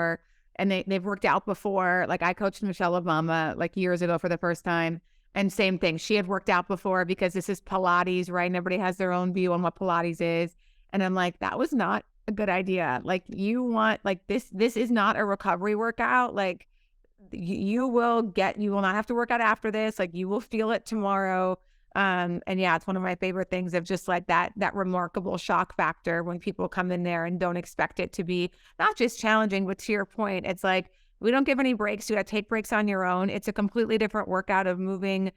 and they've worked out before. Like I coached Michelle Obama like years ago for the first time, and same thing. She had worked out before because this is Pilates, right? And everybody has their own view on what Pilates is. And I'm like, that was not a good idea. Like you want, like this is not a recovery workout. Like you will not have to work out after this. Like you will feel it tomorrow. And yeah, it's one of my favorite things of just like that remarkable shock factor when people come in there and don't expect it to be not just challenging, but to your point, it's like, we don't give any breaks. You got to take breaks on your own. It's a completely different workout of moving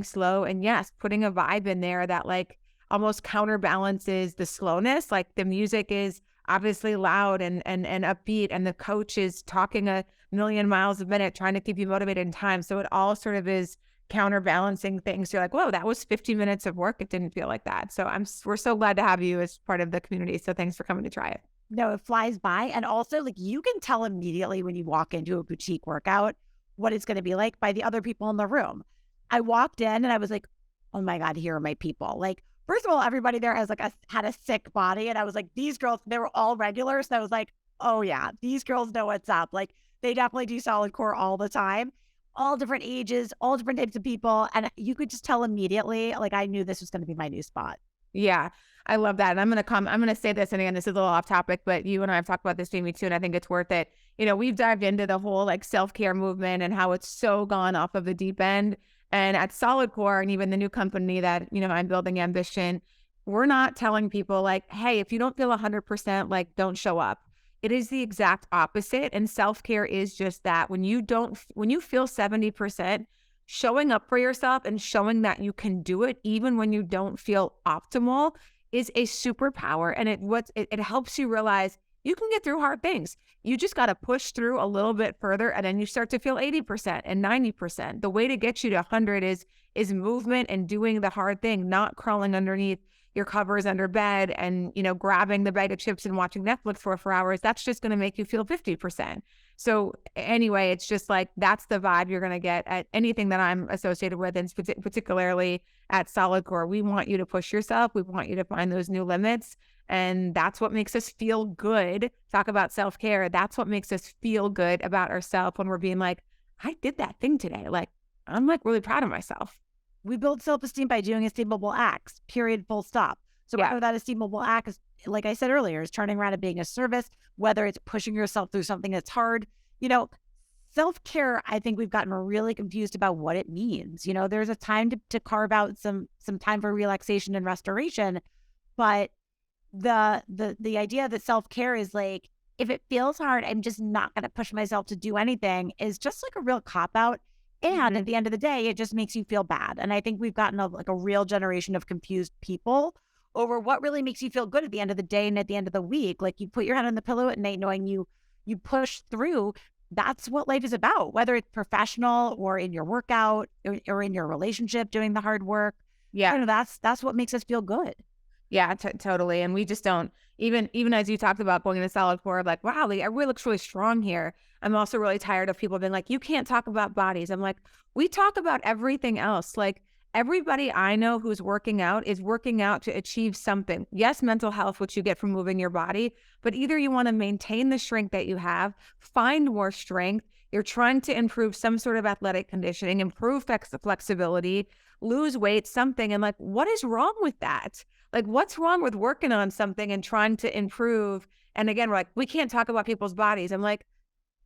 slow. And yes, putting a vibe in there that like almost counterbalances the slowness. Like the music is obviously loud and upbeat, and the coach is talking a million miles a minute trying to keep you motivated in time. So it all sort of is counterbalancing things. You're like, whoa, that was 50 minutes of work. It didn't feel like that. So we're so glad to have you as part of the community. So thanks for coming to try it. No, it flies by. And also, like, you can tell immediately when you walk into a boutique workout what it's going to be like by the other people in the room. I walked in and I was like, oh my God, here are my people. Like, first of all, everybody there has had a sick body. And I was like, these girls, they were all regulars. So I was like, oh yeah, these girls know what's up. Like, they definitely do solid core all the time, all different ages, all different types of people. And you could just tell immediately, like, I knew this was going to be my new spot. Yeah, I love that. And I'm going to say this, and again, this is a little off topic, but you and I have talked about this, Jamie, too. And I think it's worth it. We've dived into the whole like self-care movement and how it's so gone off of the deep end. And at Solid Core, and even the new company that, I'm building, Ambition, we're not telling people like, hey, if you don't feel 100%, like, don't show up. It is the exact opposite. And self-care is just that. When you feel 70%, showing up for yourself and showing that you can do it, even when you don't feel optimal, is a superpower. And it helps you realize you can get through hard things. You just got to push through a little bit further, and then you start to feel 80% and 90%. The way to get you to 100 is movement and doing the hard thing, not crawling underneath your covers under bed and, grabbing the bag of chips and watching Netflix for 4 hours. That's just going to make you feel 50%. So anyway, it's just like, that's the vibe you're going to get at anything that I'm associated with, and particularly at Solid Core. We want you to push yourself. We want you to find those new limits. And that's what makes us feel good. Talk about self-care. That's what makes us feel good about ourselves when we're being like, I did that thing today. Like, I'm like really proud of myself. We build self-esteem by doing esteemable acts, period, full stop. So whether that esteemable act is, like I said earlier, is turning around and being a service, whether it's pushing yourself through something that's hard, self-care, I think we've gotten really confused about what it means. There's a time to carve out some time for relaxation and restoration, but the idea that self-care is like, if it feels hard, I'm just not going to push myself to do anything, is just like a real cop-out. And at the end of the day, it just makes you feel bad. And I think we've gotten a real generation of confused people over what really makes you feel good at the end of the day and at the end of the week. Like, you put your head on the pillow at night knowing you push through. That's what life is about, whether it's professional or in your workout or in your relationship, doing the hard work. Yeah. That's what makes us feel good. Yeah, totally. And we just don't, even as you talked about going to Solid Core, like, wow, like, everybody looks really strong here. I'm also really tired of people being like, you can't talk about bodies. I'm like, we talk about everything else. Like, everybody I know who's working out is working out to achieve something. Yes, mental health, which you get from moving your body, but either you want to maintain the strength that you have, find more strength, you're trying to improve some sort of athletic conditioning, improve flexibility, lose weight, something. And like, what is wrong with that? Like, what's wrong with working on something and trying to improve? And again, we're like, we can't talk about people's bodies. I'm like,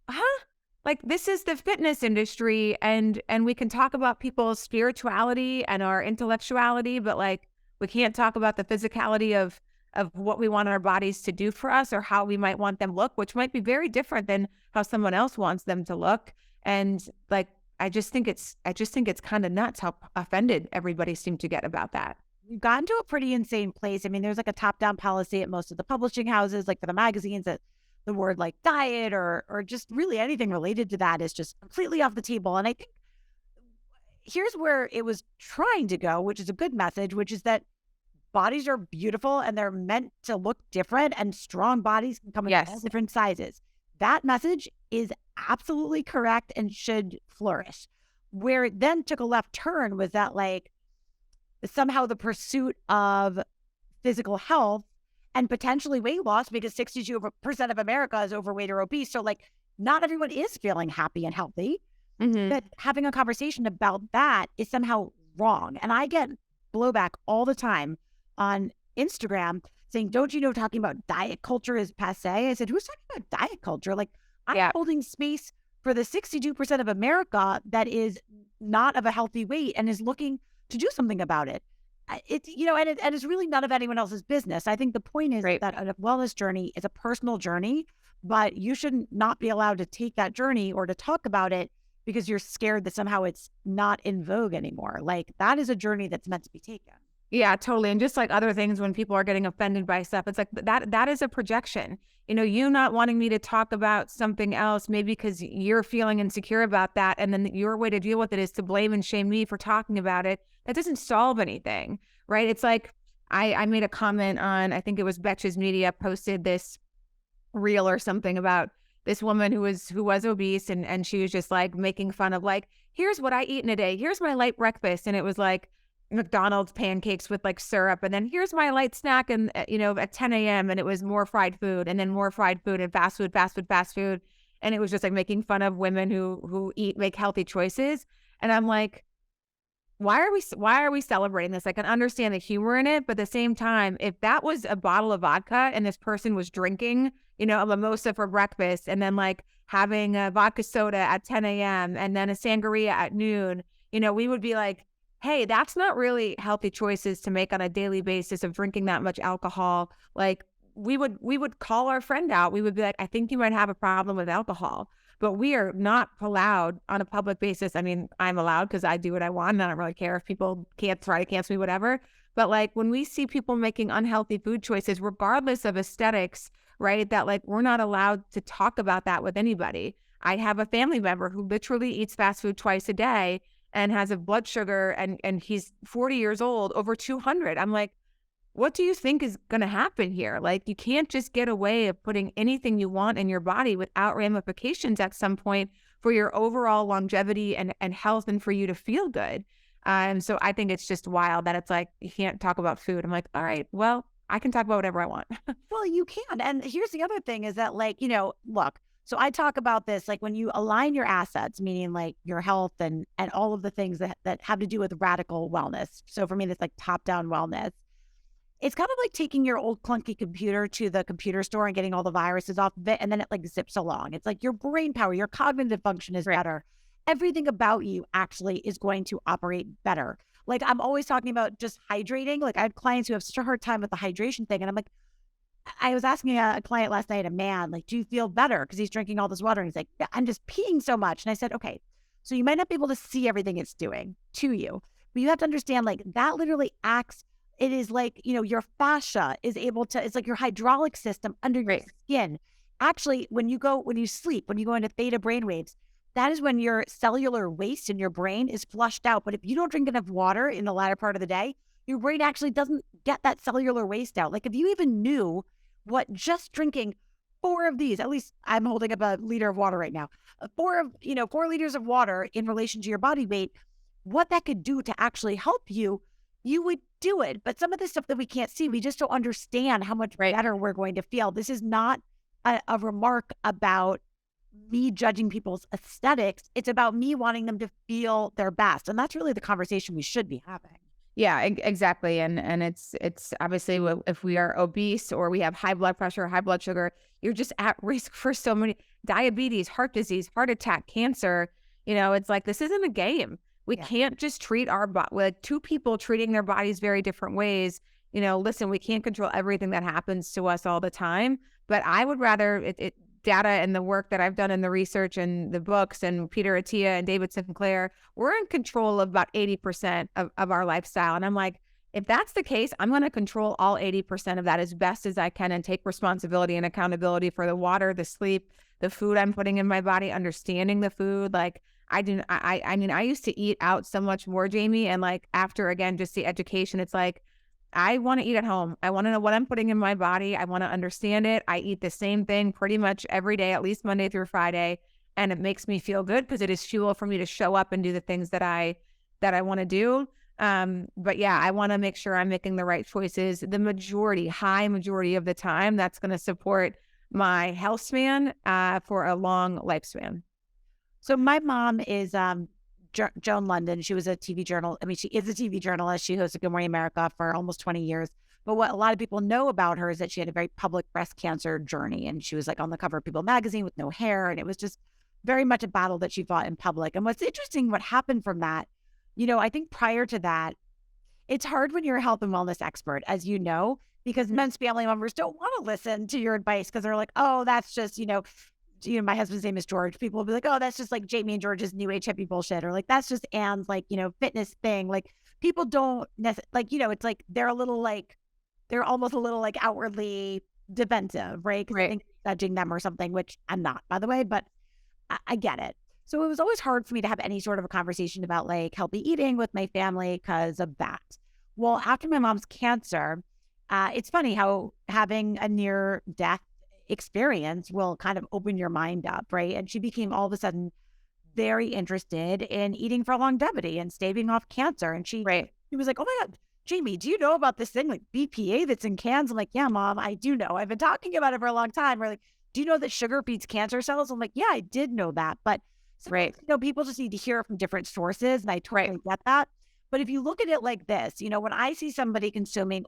huh? Like, this is the fitness industry, and we can talk about people's spirituality and our intellectuality, but like, we can't talk about the physicality of what we want our bodies to do for us, or how we might want them look, which might be very different than how someone else wants them to look. And like, I just think it's kind of nuts how offended everybody seemed to get about that. We've gotten to a pretty insane place. I mean, there's like a top-down policy at most of the publishing houses, like for the magazines, that the word like diet or just really anything related to that is just completely off the table. And I think here's where it was trying to go, which is a good message, which is that bodies are beautiful and they're meant to look different, and strong bodies can come in all different sizes. That message is absolutely correct and should flourish. Where it then took a left turn was that like, somehow the pursuit of physical health and potentially weight loss, because 62% of America is overweight or obese. So like, not everyone is feeling happy and healthy. That having a conversation about that is somehow wrong. And I get blowback all the time on Instagram saying, don't you know, talking about diet culture is passe? I said, who's talking about diet culture? Like, I'm holding space for the 62% of America that is not of a healthy weight and is looking to do something about it. It's, and it's really none of anyone else's business. I think the point is that a wellness journey is a personal journey, but you should not be allowed to take that journey or to talk about it because you're scared that somehow it's not in vogue anymore. Like, that is a journey that's meant to be taken. Yeah, totally. And just like other things, when people are getting offended by stuff, it's like that is a projection. You not wanting me to talk about something else, maybe because you're feeling insecure about that. And then your way to deal with it is to blame and shame me for talking about it. That doesn't solve anything, right? It's like I made a comment on, I think it was Betches Media posted this reel or something about this woman who was obese, and she was just like making fun of like, here's what I eat in a day. Here's my light breakfast. And it was like McDonald's pancakes with like syrup. And then here's my light snack and at 10 a.m. and it was more fried food and then more fried food and fast food, fast food, fast food. And it was just like making fun of women who make healthy choices. And I'm like, why are we celebrating this? I can understand the humor in it, but at the same time, if that was a bottle of vodka and this person was drinking, a mimosa for breakfast and then like having a vodka soda at 10 a.m. and then a sangria at noon, we would be like, hey, that's not really healthy choices to make on a daily basis of drinking that much alcohol. Like we would call our friend out. We would be like, I think you might have a problem with alcohol. But we are not allowed on a public basis. I mean, I'm allowed because I do what I want and I don't really care if people can't try to cancel me, whatever. But like when we see people making unhealthy food choices, regardless of aesthetics, right, that like we're not allowed to talk about that with anybody. I have a family member who literally eats fast food twice a day and has a blood sugar and he's 40 years old, over 200. I'm like, what do you think is going to happen here? Like, you can't just get away of putting anything you want in your body without ramifications at some point for your overall longevity and health and for you to feel good. So I think it's just wild that it's like, you can't talk about food. I'm like, all right, well, I can talk about whatever I want. Well, you can. And here's the other thing is that like, look, so I talk about this, like when you align your assets, meaning like your health and all of the things that have to do with radical wellness. So for me, that's like top-down wellness. It's kind of like taking your old clunky computer to the computer store and getting all the viruses off of it, and then it like zips along. It's like your brain power, your cognitive function is better. Everything about you actually is going to operate better. Like I'm always talking about just hydrating. Like I have clients who have such a hard time with the hydration thing. And I'm like, I was asking a client last night, a man, like, do you feel better? Because he's drinking all this water. And he's like, yeah, I'm just peeing so much. And I said, okay, so you might not be able to see everything it's doing to you, but you have to understand like that literally acts. It is like, your fascia is able to, it's like your hydraulic system under your skin. Actually, when you sleep, when you go into theta brainwaves, that is when your cellular waste in your brain is flushed out. But if you don't drink enough water in the latter part of the day, your brain actually doesn't get that cellular waste out. Like if you even knew what just drinking 4 of these, at least I'm holding up a liter of water right now, 4 liters of water in relation to your body weight, what that could do to actually help you, you would do it. But some of the stuff that we can't see, we just don't understand how much better we're going to feel. This is not a remark about me judging people's aesthetics. It's about me wanting them to feel their best. And that's really the conversation we should be having. Yeah, exactly. And it's obviously if we are obese or we have high blood pressure, high blood sugar, you're just at risk for so many diabetes, heart disease, heart attack, cancer. It's like, this isn't a game. We can't just treat our body like 2 people treating their bodies very different ways. Listen, we can't control everything that happens to us all the time, but I would rather data and the work that I've done in the research and the books and Peter Attia and David Sinclair, we're in control of about 80% of our lifestyle. And I'm like, if that's the case, I'm going to control all 80% of that as best as I can and take responsibility and accountability for the water, the sleep, the food I'm putting in my body, understanding the food. Like I mean, I used to eat out so much more, Jamie. And like after, again, just the education, it's like, I want to eat at home. I want to know what I'm putting in my body. I want to understand it. I eat the same thing pretty much every day, at least Monday through Friday. And it makes me feel good because it is fuel for me to show up and do the things that I want to do. But yeah, I want to make sure I'm making the right choices. The high majority of the time, that's going to support my health span for a long lifespan. So my mom is Joan London. She was a TV journalist. I mean, she is a TV journalist. She hosted Good Morning America for almost 20 years. But what a lot of people know about her is that she had a very public breast cancer journey. And she was like on the cover of People magazine with no hair. And it was just very much a battle that she fought in public. And what's interesting, what happened from that, I think prior to that, it's hard when you're a health and wellness expert, as you know, because men's family members don't want to listen to your advice because they're like, oh, that's just, my husband's name is George. People will be like, oh, that's just like Jamie and George's new age hippie bullshit. Or like, that's just Anne's like, fitness thing. Like people don't like, it's like, they're almost a little like outwardly defensive, right? Because I think judging them or something, which I'm not, by the way, but I get it. So it was always hard for me to have any sort of a conversation about like healthy eating with my family because of that. Well, after my mom's cancer, it's funny how having a near death experience will kind of open your mind up, right? And she became all of a sudden very interested in eating for longevity and staving off cancer. And she was like, oh my God, Jamie, do you know about this thing like BPA that's in cans? I'm like, yeah, Mom, I do know. I've been talking about it for a long time. We're like, do you know that sugar feeds cancer cells? I'm like, yeah, I did know that. But people just need to hear it from different sources. And I totally get that. But if you look at it like this, when I see somebody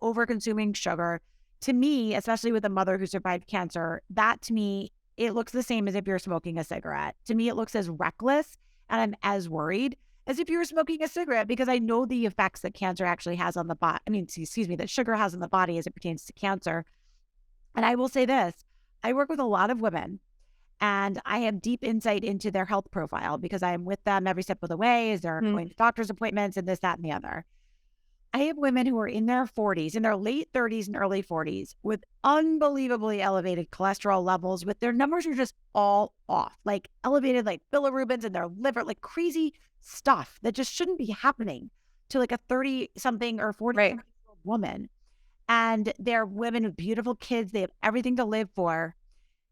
over consuming sugar, to me, especially with a mother who survived cancer, that to me, it looks the same as if you're smoking a cigarette. To me, it looks as reckless and I'm as worried as if you were smoking a cigarette because I know the effects that cancer actually has on the body. That sugar has on the body as it pertains to cancer. And I will say this, I work with a lot of women and I have deep insight into their health profile because I am with them every step of the way as they're going to doctor's appointments and this, that, and the other. I have women who are in their 40s, in their late 30s and early 40s with unbelievably elevated cholesterol levels, with their numbers are just all off, like elevated, like bilirubins in their liver, like crazy stuff that just shouldn't be happening to like a 30-something or 40-something-year-old woman. And they're women with beautiful kids. They have everything to live for.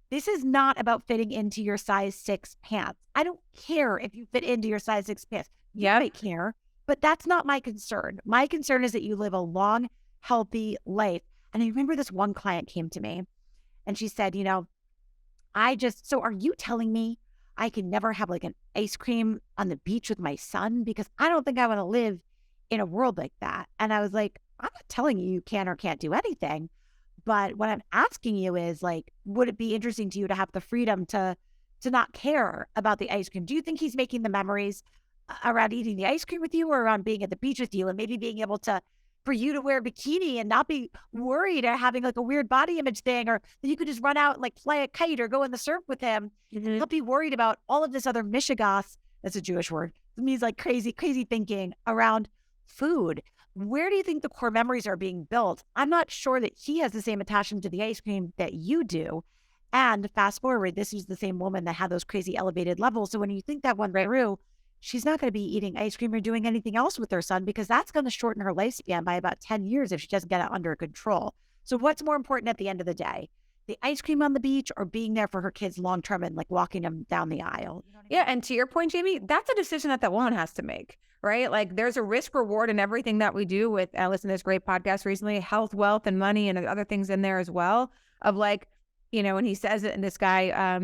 This is not about fitting into your size 6 pants. I don't care if you fit into your size 6 pants. You might care. But that's not my concern. My concern is that you live a long, healthy life. And I remember this one client came to me and she said, so are you telling me I can never have like an ice cream on the beach with my son? Because I don't think I want to live in a world like that. And I was like, I'm not telling you can or can't do anything. But what I'm asking you is like, would it be interesting to you to have the freedom to not care about the ice cream? Do you think he's making the memories around eating the ice cream with you or around being at the beach with you and maybe being able for you to wear a bikini and not be worried or having like a weird body image thing, or that you could just run out and like fly a kite or go in the surf with him? Not be worried about all of this other mishigas, that's a Jewish word, it means like crazy thinking around food. Where do you think the core memories are being built? I'm not sure that he has the same attachment to the ice cream that you do. And fast forward, this is the same woman that had those crazy elevated levels. So when you think that one through, she's not going to be eating ice cream or doing anything else with her son because that's going to shorten her lifespan by about 10 years if she doesn't get it under control. So what's more important at the end of the day? The ice cream on the beach or being there for her kids long-term and like walking them down the aisle? You know what I mean? Yeah. And to your point, Jamie, that's a decision that woman has to make, right? Like there's a risk reward in everything that we do with, I listened to this great podcast recently, health, wealth, and money and other things in there as well of like, when he says it, and this guy,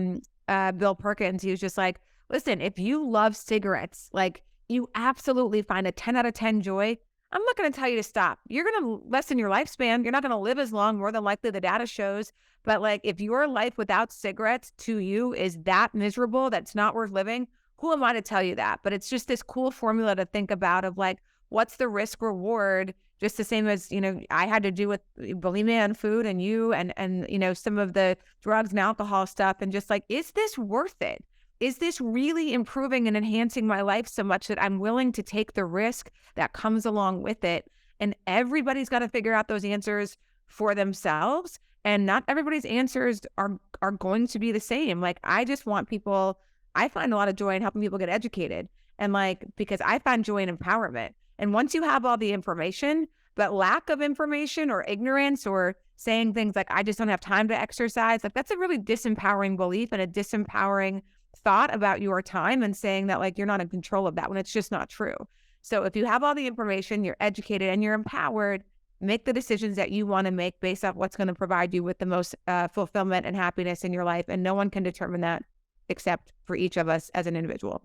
Bill Perkins, he was just like, listen, if you love cigarettes, like you absolutely find a 10 out of 10 joy, I'm not going to tell you to stop. You're going to lessen your lifespan. You're not going to live as long, more than likely the data shows. But like if your life without cigarettes to you is that miserable, that's not worth living, who am I to tell you that? But it's just this cool formula to think about of like, what's the risk reward? Just the same as, I had to do with bulimia and food and some of the drugs and alcohol stuff. And just like, is this worth it? Is this really improving and enhancing my life so much that I'm willing to take the risk that comes along with it? And everybody's got to figure out those answers for themselves. And not everybody's answers are going to be the same. Like, I just want people, I find a lot of joy in helping people get educated. And like, because I find joy in empowerment. And once you have all the information, but lack of information or ignorance or saying things like, I just don't have time to exercise, like that's a really disempowering belief and a disempowering thought about your time, and saying that like you're not in control of that when it's just not true. So if you have all the information, you're educated and you're empowered, make the decisions that you want to make based off what's going to provide you with the most fulfillment and happiness in your life. And no one can determine that except for each of us as an individual.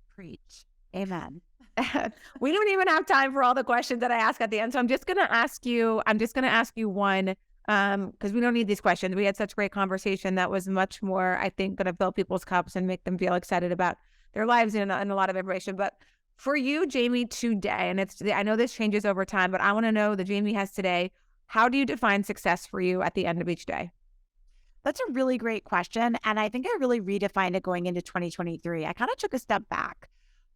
Preach. Amen. We don't even have time for all the questions that I ask at the end. So I'm just going to ask you one, because we don't need these questions. We had such great conversation that was much more, I think, going to fill people's cups and make them feel excited about their lives and a lot of information. But for you, Jamie, today, and I know this changes over time, but I want to know the Jamie has today, how do you define success for you at the end of each day? That's a really great question. And I think I really redefined it going into 2023. I kind of took a step back.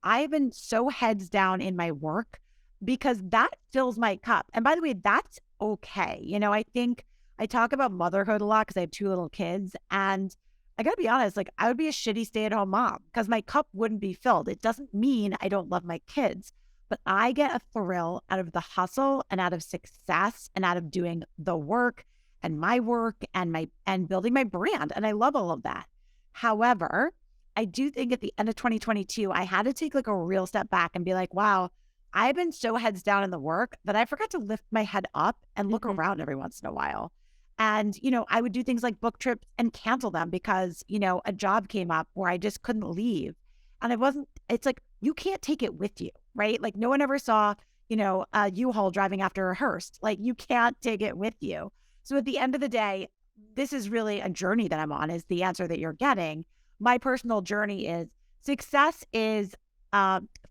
I've been so heads down in my work because that fills my cup. And by the way, that's okay. I think I talk about motherhood a lot because I have two little kids. And I got to be honest, like I would be a shitty stay-at-home mom because my cup wouldn't be filled. It doesn't mean I don't love my kids, but I get a thrill out of the hustle and out of success and out of doing the work and my work and building my brand. And I love all of that. However, I do think at the end of 2022, I had to take like a real step back and be like, wow, I've been so heads down in the work that I forgot to lift my head up and look around every once in a while. And, I would do things like book trips and cancel them because, a job came up where I just couldn't leave. And it's like, you can't take it with you, right? Like no one ever saw, a U-Haul driving after a hearse. Like you can't take it with you. So at the end of the day, this is really a journey that I'm on is the answer that you're getting. My personal journey is success is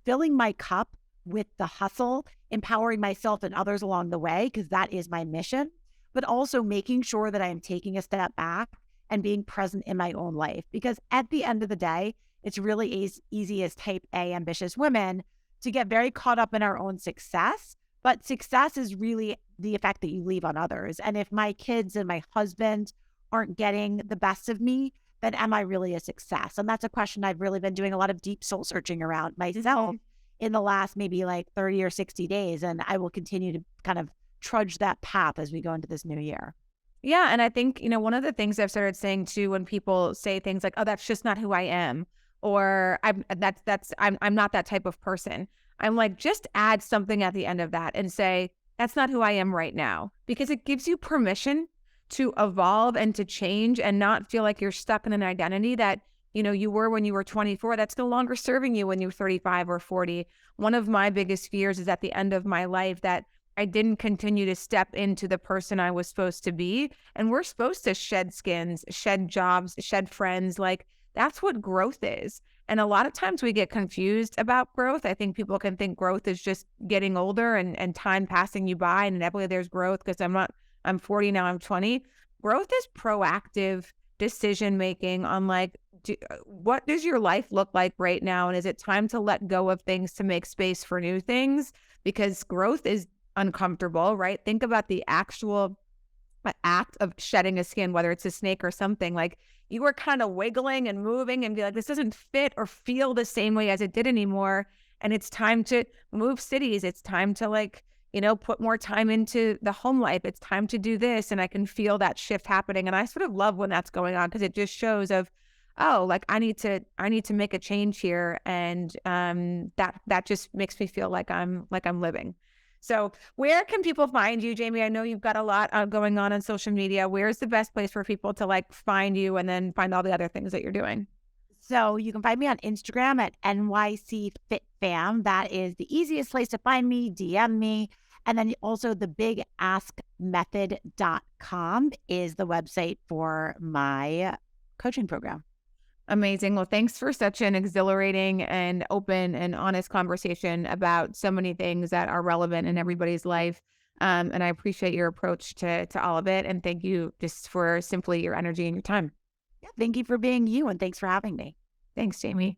filling my cup with the hustle, empowering myself and others along the way, because that is my mission, but also making sure that I am taking a step back and being present in my own life. Because at the end of the day, it's really easy as type A ambitious women to get very caught up in our own success. But success is really the effect that you leave on others. And if my kids and my husband aren't getting the best of me, then am I really a success? And that's a question I've really been doing a lot of deep soul searching around myself in the last maybe like 30 or 60 days. And I will continue to kind of trudge that path as we go into this new year. Yeah. And I think, one of the things I've started saying too, when people say things like, oh, that's just not who I am, or I'm not that type of person. I'm like, just add something at the end of that and say, that's not who I am right now, because it gives you permission to evolve and to change and not feel like you're stuck in an identity that, you were when you were 24, that's no longer serving you when you're 35 or 40. One of my biggest fears is at the end of my life that I didn't continue to step into the person I was supposed to be. And we're supposed to shed skins, shed jobs, shed friends. Like that's what growth is. And a lot of times we get confused about growth. I think people can think growth is just getting older and time passing you by and inevitably there's growth because I'm 40 now, I'm 20. Growth is proactive decision-making on like, what does your life look like right now? And is it time to let go of things to make space for new things? Because growth is uncomfortable, right? Think about the actual act of shedding a skin, whether it's a snake or something. Like you were kind of wiggling and moving and be like, this doesn't fit or feel the same way as it did anymore. And it's time to move cities. It's time to like, put more time into the home life. It's time to do this. And I can feel that shift happening. And I sort of love when that's going on because it just shows of, oh, like I need to make a change here. And that just makes me feel like I'm living. So where can people find you, Jamie? I know you've got a lot going on social media. Where's the best place for people to like find you and then find all the other things that you're doing? So you can find me on Instagram at NYCFitFam. That is the easiest place to find me. DM me. And then also the bigaskmethod.com is the website for my coaching program. Amazing. Well, thanks for such an exhilarating and open and honest conversation about so many things that are relevant in everybody's life. And I appreciate your approach to all of it. And thank you just for simply your energy and your time. Yeah, thank you for being you. And thanks for having me. Thanks, Jamie.